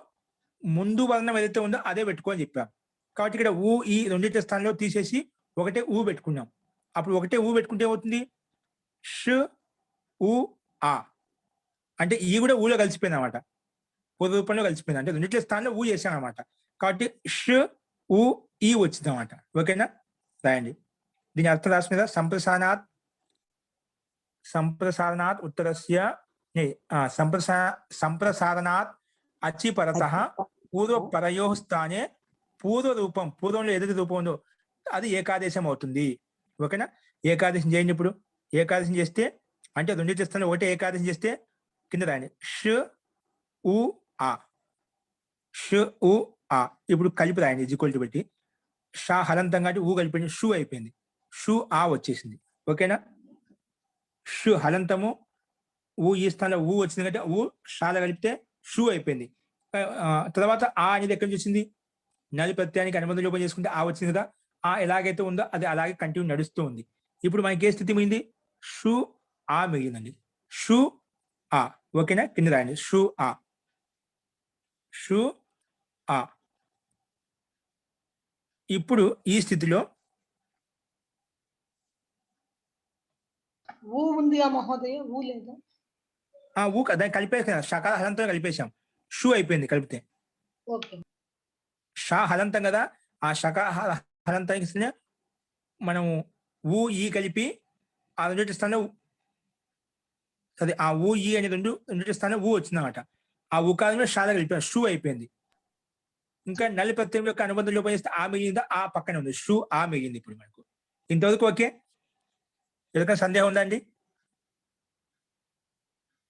ముందు వర్ణం ఏదైతే ఉందో అదే పెట్టుకోని చెప్పాం. కాబట్టి ఇక్కడ ఊ ఈ రెండింటి స్థానంలో తీసేసి ఒకటే ఊ పెట్టుకున్నాం. అప్పుడు ఒకటే ఊ పెట్టుకుంటే ఏమవుతుంది? ష్ ఊ ఆ అంటే ఈ కూడా ఊలో కలిసిపోయింది అనమాట. పూర్వ రూపంలో కలిసిపోయింది. అంటే రెండింటి స్థానంలో ఊ చేశాను అనమాట. కాబట్టి ష్ ఊ ఈ వచ్చింది అనమాట. ఓకేనా? రాయండి. దీని అర్థం రాసుకునేదా? సంప్రసారణాత్ ఉత్తరస్య సంప్రసారణాత్ అచిపరతః పూర్వ పరయో స్థానే పూర్వ రూపం, పూర్వంలో ఏదైతే రూపం ఉందో అది ఏకాదేశం అవుతుంది. ఓకేనా? ఏకాదశం చేయండి. ఇప్పుడు ఏకాదశం చేస్తే అంటే రెండింటి స్థానంలో ఒకటే ఏకాదశం చేస్తే కింద రాయండి. ష్ ఊ ఆ. ష్ ఊ ఆ. ఇప్పుడు కలిపి రాయండి. ఈక్వల్ టు పెట్టి షా హలంతం కాబట్టి ఊ కలిపింది, షూ అయిపోయింది. షూ ఆ వచ్చేసింది. ఓకేనా? షు హలంతము ఊ ఈ స్థానంలో ఊ వచ్చింది కంటే ఊ షాల కలిపితే షూ అయిపోయింది. తర్వాత ఆ అనేది ఎక్కడి నుంచి వచ్చింది? నలి ప్రత్యయానికి అనుబంధ రూపం చేసుకుంటే ఆ వచ్చింది కదా. ఆ ఎలాగైతే ఉందో అది అలాగే కంటిన్యూ నడుస్తూ ఉంది. ఇప్పుడు మనకి ఏ స్థితి మిగింది? షూ ఆ మిగిలిందండి. షూ ఆ. ఓకేనా? కింద రాయండి. షూ ఆ. షూ ఆ. ఇప్పుడు ఈ స్థితిలో ఊ ఉందిగా మహోదయ, ఊ లేదా? ఊ దాన్ని కలిపేసాం. షకాల హలంతో కలిపేశాం. షూ అయిపోయింది కలిపితే. ఓకే. షా హలంతం కదా. ఆ షకా హలంతానికి మనం ఊ ఈ కలిపి ఆ రెండింటి స్థానంలో అదే ఆ ఊ ఈ అనే రెండింటి స్థానంలో ఊ వచ్చిందన్నమాట. ఆ ఉకారంలో షాల కలిపాం. షూ అయిపోయింది. ఇంకా నలి ప్రత్యయం యొక్క అనుబంధం లోపం చేస్తే ఆ మిగిలిందా? ఆ పక్కనే ఉంది. షూ ఆ మిగిలింది. ఇప్పుడు మనకు ఇంతవరకు ఓకే. ఎవరికైనా సందేహం ఉందా అండి?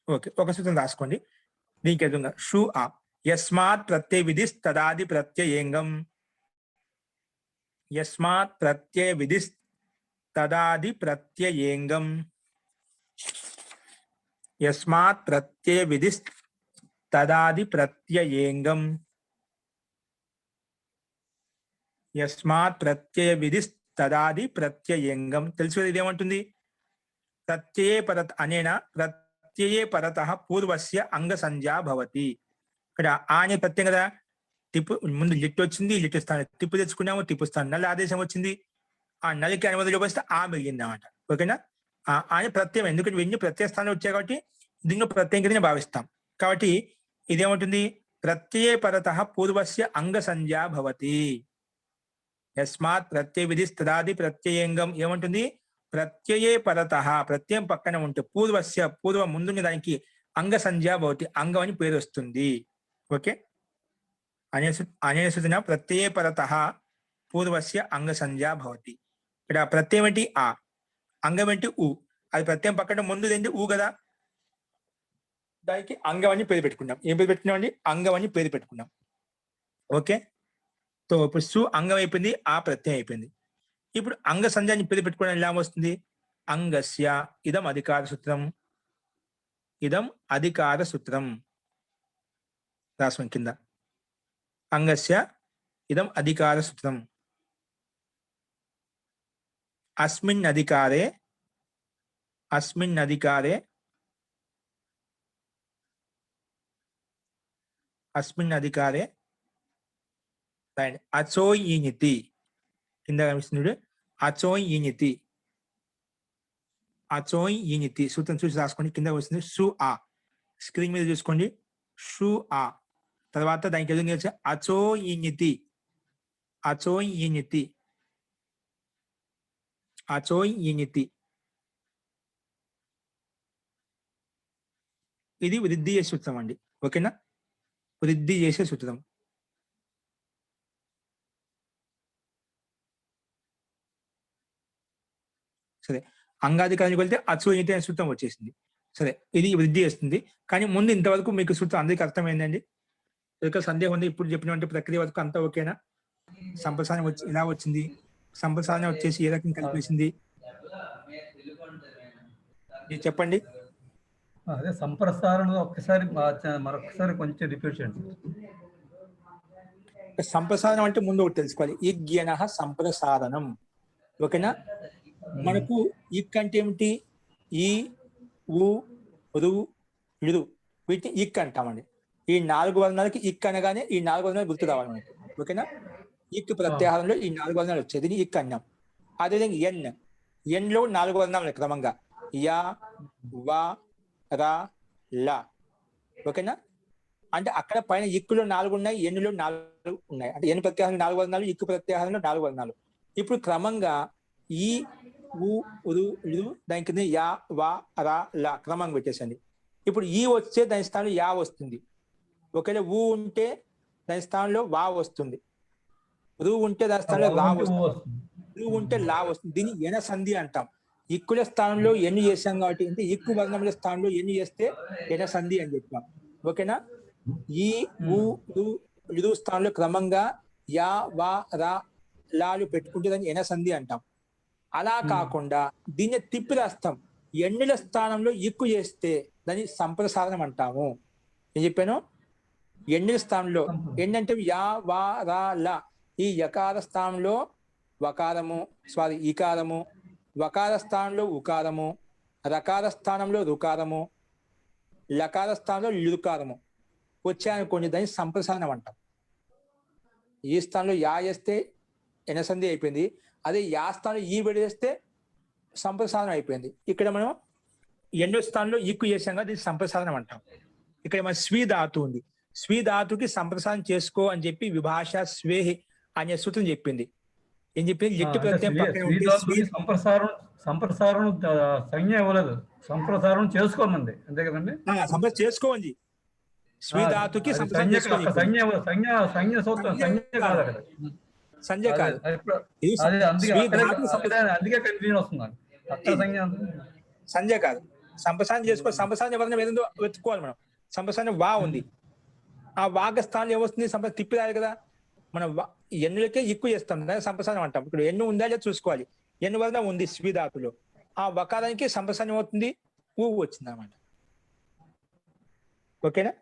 ఓకే. ఒక సూత్రం రాసుకోండి. దీనికి ఎదురుగా షూ ఆ. యస్మాత్ ప్రత్యయ విధిస్ తదాది ప్రత్యయేంగం. యస్మాత్ ప్రత్యయ విధిస్ తదాది ప్రత్యయేంగం. యస్మాత్ ప్రత్యయ విధిస్ తదాది ప్రత్యయేంగం. యస్మాత్ ప్రత్యయ విధిస్ తదాది ప్రత్యయేంగం. తెలుసు ఇదేమంటుంది? ప్రత్యయే పరత అనేనా ప్రత్యయే పరతః పూర్వస్య అంగ సంజ్ఞా భవతి. ఇక్కడ ఆ అనే ప్రత్యయం కదా. టిప్పు ముందు లిట్ వచ్చింది, లిట్ స్థానం టిప్పు తెచ్చుకున్నాము, టిప్పు స్థానం నల్ ఆదేశం వచ్చింది. ఆ నలికి అనుమతి లోపిస్తే ఆ మిగిలింది అన్నమాట. ఓకేనా? ఆ అనే ప్రత్యయం ఎందుకంటే ఇవన్నీ ప్రత్యయ స్థానంలో వచ్చాయి కాబట్టి దీనిలో ప్రత్యయం కింద భావిస్తాం. కాబట్టి ఇదేమంటుంది? ప్రత్యయే పరతః పూర్వస్య అంగ సంజ్ఞా భవతి. యస్మాత్ ప్రత్యయ విధి తదాది ప్రత్యయేంగం ఏమంటుంది? ప్రత్యయే పరతః ప్రత్యయం పక్కన ఉంటే పూర్వస్య పూర్వ ముందున్న దానికి అంగ సంజ్ఞా భవతి, అంగం అని పేరు వస్తుంది. ఓకే. అనేన ప్రత్యయే పరతః పూర్వస్య అంగ సంజ్ఞా భవతి. ఇక్కడ ప్రత్యయం ఏంటి? ఆ. అంగం ఏంటి? ఊ. అది ప్రత్యయం పక్కన ముందు ఏంటి? ఊ కదా. దానికి అంగం అని పేరు పెట్టుకున్నాం. ఏం పేరు పెట్టుకున్నాం అండి? అంగం అని పేరు పెట్టుకున్నాం. ఓకే. సో ఇప్పుడు సు అంగం అయిపోయింది, ఆ ప్రత్యయం అయిపోయింది. ఇప్పుడు అంగ సంజ్ఞాన్ని పేరు పెట్టుకోవడం ఎలా వస్తుంది? అంగస్య ఇదం అధికార సూత్రం. ఇదం అధికార సూత్రం రాసం కింద. అంగస్య ఇదం అధికార సూత్రం. అస్మిన్ అధికారే అచోయినితి కింద కనిపిస్తుంది. అచోయినితి సూత్రం చూసి రాసుకోండి. కింద వస్తుంది సు ఆ. స్క్రీన్ మీద చూసుకోండి. షు ఆ తర్వాత దానికి ఎదురు అచోయినితి. అచో ఇనితి. ఇది వృద్ధి చేసే సూత్రం అండి. ఓకేనా? వృద్ధి చేసే సూత్రం. సరే, అంగాధికారానికి వెళ్తే అచో ఇనితి అనే సూత్రం వచ్చేసింది. సరే, ఇది వృద్ధి చేస్తుంది. కానీ ముందు ఇంతవరకు మీకు సూత్రం అందరికీ అర్థమైందండి? ఇంకా సందేహం ఉంది? ఇప్పుడు చెప్పినటువంటి ప్రక్రియ వరకు అంతా ఓకేనా? సంప్రసారం వచ్చి ఇలా వచ్చింది, సంప్రసారం వచ్చేసి ఏ రకంగా కలిపేసింది ఇది చెప్పండి. అదే సంప్రసారణ ఒక్కసారి మరొకసారి కొంచెం రిపీట్ చేయండి. సంప్రసారణం అంటే ముందు ఒకటి తెలుసుకోవాలి. ఇగ్యన సంప్రసారణం. ఓకేనా? మనకు ఇక్ అంటే ఏమిటి? ఈ, ఉ, రు, లు, వీటిని ఇక్ అంటామండి. ఈ 4 వర్ణాలకి ఇక్ అనగానే ఈ 4 వర్ణాలు గుర్తు రావాలి మనకి. ఓకేనా? ఇక్ ప్రత్యాహారంలో ఈ 4 వర్ణాలు వచ్చేది, దీన్ని ఇక్ అన్నాం. అదేవిధంగా ఎన్ లో 4 వర్ణాలు క్రమంగా యా, వా, రా, లా. ఓకేనా? అంటే అక్కడ పైన ఇక్కులో 4 ఉన్నాయి, ఎన్నులో 4 ఉన్నాయి. అంటే ఎన్ ప్రత్యాహారం 4 వర్ణాలు, ఇక్కు ప్రత్యాహారంలో 4 వర్ణాలు. ఇప్పుడు క్రమంగా ఈ, ఉ, రు, లు, దాని కింద యా, వా, రా, లా క్రమంగా పెట్టేసండి. ఇప్పుడు ఈ వస్తే దాని స్థానంలో యా వస్తుంది. ఒకవేళ ఊ ఉంటే దాని స్థానంలో వా వస్తుంది. రు ఉంటే దాని స్థానంలో రా వస్తుంది. రు ఉంటే లా వస్తుంది. దీన్ని ఎన సంధి అంటాం. ఇక్కుల స్థానంలో ఎన్ని చేసాం కాబట్టి, అంటే ఇక్కు వర్ణముల స్థానంలో ఎన్ని చేస్తే ఎన సంధి అని చెప్పాం. ఓకేనా? ఈ, ఉ, రు స్థానంలో క్రమంగా యా, వా, రా, లాలు పెట్టుకుంటే దాన్ని ఎన సంధి అంటాం. అలా కాకుండా దీన్ని తిప్పి రాస్తాం. ఎన్నుల స్థానంలో ఇక్కు చేస్తే దాన్ని సంప్రసారణం అంటాము. ఏం చెప్పాను? ఎన్నుల స్థానంలో ఎన్నంటే యా, వా, రా, లా. ఈ యకార స్థానంలో వకారము, ఈకారము, వకార స్థానంలో ఉకారము, రకార స్థానంలో రుకారము, లకార స్థానంలో లుకారము వచ్చాయనుకోండి, దాన్ని సంప్రసారణం అంటాం. ఈ స్థానంలో యా వేస్తే ఎనసంధి అయిపోయింది. అదే యా స్థానంలో ఈ విడేస్తే సంప్రసారణం అయిపోయింది. ఇక్కడ మనం ఎన్నో స్థానంలో ఈక్కు చేసాం కదా, దీన్ని సంప్రసారణం అంటాం. ఇక్కడ మన స్వీ ధాతు ఉంది. స్వీ ధాతుకి సంప్రసారం చేసుకో అని చెప్పి విభాష స్వేహి అనే సూత్రం చెప్పింది. ఏం చెప్పింది? లిట్టు ప్రత్యయం పక్కన ఉంటే సంప్రసారం సంజ్ఞ ఇవ్వలేదు, సంప్రసారం చేసుకోమంది, అంతే కదండి? సంప్రసారం చేసుకోండి. స్వీ ధాతుకి సంప్రసారం చేసుకోండి. సంజ్ఞ సూత్రం, సంజ్ఞ కాదు అక్కడ, సంజ్ఞ కాదు. అందుకే కన్ఫ్యూజన్ వస్తుంది. అక్కడ సంజ్ఞ కాదు, సంప్రసారం చేసుకో. సంప్రసారం ఎవరైనా ఏదో వెతుక్కోవాలి మనం. సంప్రసారం వా ఉంది, ఆ వాగ స్థానంలో ఏమొస్తుంది? సంప్రసారం తిప్పి రాదు కదా. మనం ఎన్నులకే ఎక్కువ చేస్తాం, దాన్ని సంప్రసారం అంటాం. ఇప్పుడు ఎన్ను ఉందా లేదా చూసుకోవాలి. ఎన్ను వలన ఉంది స్వీధాతులో, ఆ వకారానికి సంప్రసారం అవుతుంది, ఊ వచ్చింది అన్నమాట. ఓకేనా?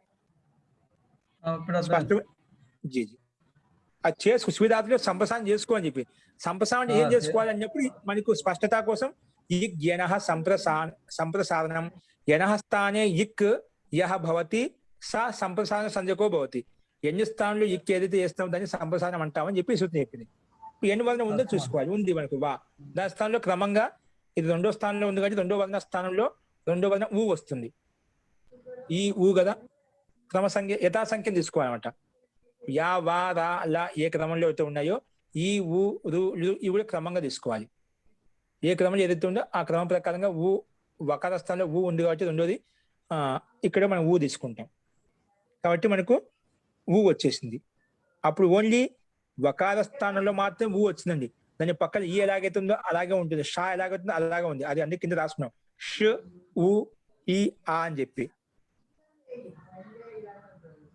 జీ అది చేసుకో. స్వీధాతులో సంప్రసారం చేసుకో అని చెప్పి, సంప్రసారం ఏం చేసుకోవాలి అని చెప్పి మనకు స్పష్టత కోసం ఇక్ యనః సంప్రసారణం యనః స్థానే ఇక్ యహ భవతి సా సంప్రసారణ సంజ్ఞకో భవతి. ఎన్ని స్థానంలో ఇక్ ఏదైతే చేస్తామో దాన్ని సంప్రసారణం అంటామని చెప్పి సూత్రం చెప్పింది. ఎన్ని వర్ణం ఉందో చూసుకోవాలి. ఉంది మనకు వా, దాని స్థానంలో క్రమంగా ఇది 2వ స్థానంలో ఉంది కాబట్టి 2వ వర్ణ స్థానంలో 2వ వర్ణం ఊ వస్తుంది. ఈ ఊ కదా, క్రమ సంఖ్య యథాసంఖ్యను తీసుకోవాలన్నమాట. యా, వా, రా, లా ఏ క్రమంలో అయితే ఉన్నాయో ఈ, ఊ, రు, లు ఇవి కూడా క్రమంగా తీసుకోవాలి. ఏ క్రమంలో ఏదైతే ఉందో ఆ క్రమం ప్రకారంగా ఊ, వకార స్థానంలో ఊ ఉంది కాబట్టి రెండోది ఇక్కడ మనం ఊ తీసుకుంటాం. కాబట్టి మనకు ఊ వచ్చేసింది. అప్పుడు ఓన్లీ వకార స్థానంలో మాత్రం ఊ వచ్చిందండి. దాని పక్కన ఈ ఎలాగైతే ఉందో అలాగే ఉంటుంది, షా ఎలాగైతుందో అలాగే ఉంది. అది అన్ని కింద రాసుకున్నాం, ష్, ఊ, ఈ, ఆ అని చెప్పి.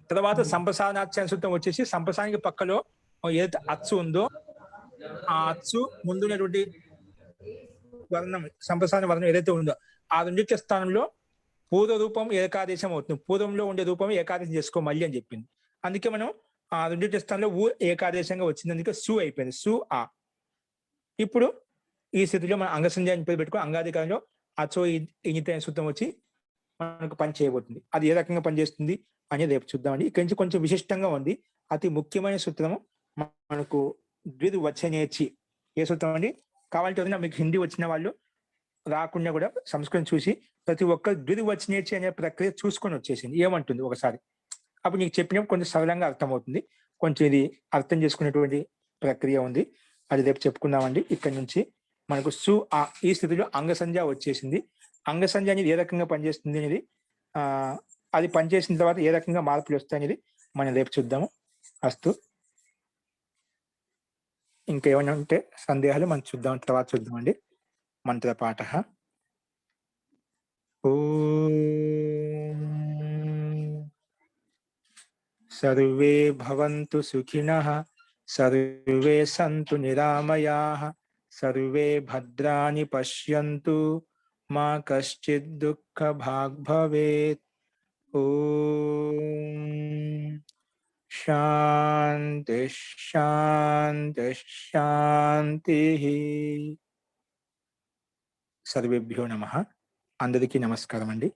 తర్వాత సంప్రసారణాఖ్యాన సూత్రం వచ్చేసి సంప్రసారానికి పక్కలో ఏదైతే అచ్చు ఉందో ఆ అచ్చు ముందున్నటువంటి వర్ణం, సంప్రసారణ వర్ణం ఏదైతే ఉందో ఆ రెండింటి స్థానంలో పూర్వ రూపం ఏకాదేశం అవుతుంది. పూర్వంలో ఉండే రూపం ఏకాదేశం చేసుకో మళ్ళీ అని చెప్పింది. అందుకే మనం ఆ రెండింటి స్థానంలో ఊ ఏకాదేశంగా వచ్చింది, అందుకే సు అయిపోయింది, సు ఆ. ఇప్పుడు ఈ స్థితిలో మనం అంగసంధ్యాన్ని పేరు పెట్టుకుని అంగాధికారంలో అచో ఇనిత సూత్రం వచ్చి మనకు పని చేయబోతుంది. అది ఏ రకంగా పనిచేస్తుంది అనేది రేపు చూద్దామండి. ఇక్కడి నుంచి కొంచెం విశిష్టంగా ఉంది. అతి ముఖ్యమైన సూత్రము మనకు ద్వివచనేచి. ఏ సూత్రం అండి? కావాలంటే మీకు హిందీ వచ్చిన వాళ్ళు రాకుండా కూడా సంస్కృతం చూసి ప్రతి ఒక్క ద్వివచనేచి అనే ప్రక్రియ చూసుకొని వచ్చేసింది ఏమంటుంది ఒకసారి. అప్పుడు నీకు చెప్పినప్పుడు కొంచెం సరళంగా అర్థమవుతుంది. కొంచెం ఇది అర్థం చేసుకునేటువంటి ప్రక్రియ ఉంది, అది రేపు చెప్పుకుందామండి. ఇక్కడి నుంచి మనకు ఈ స్థితిలో అంగసంధ్య వచ్చేసింది. అంగసంధ్య అనేది ఏ రకంగా పనిచేస్తుంది అనేది అది పనిచేసిన తర్వాత ఏ రకంగా మార్పులు వస్తాయి అనేది మనం రేపు చూద్దాము. అస్తు. ఇంకేమైనా ఉంటే సందేహాలు మనం చూద్దాం, తర్వాత చూద్దామండి. మంత్రపాఠ. ఓం సర్వే భవంతు సుఖినః, సర్వే సంతు నిరామయాః, సర్వే భద్రాణి పశ్యంతు, మా కశ్చిద్ దుఃఖభాగ్ భవేత్. ఓం శాంతి శాంతి శాంతి. సర్వేభ్యో నమః. అందరికీ నమస్కారం అండి.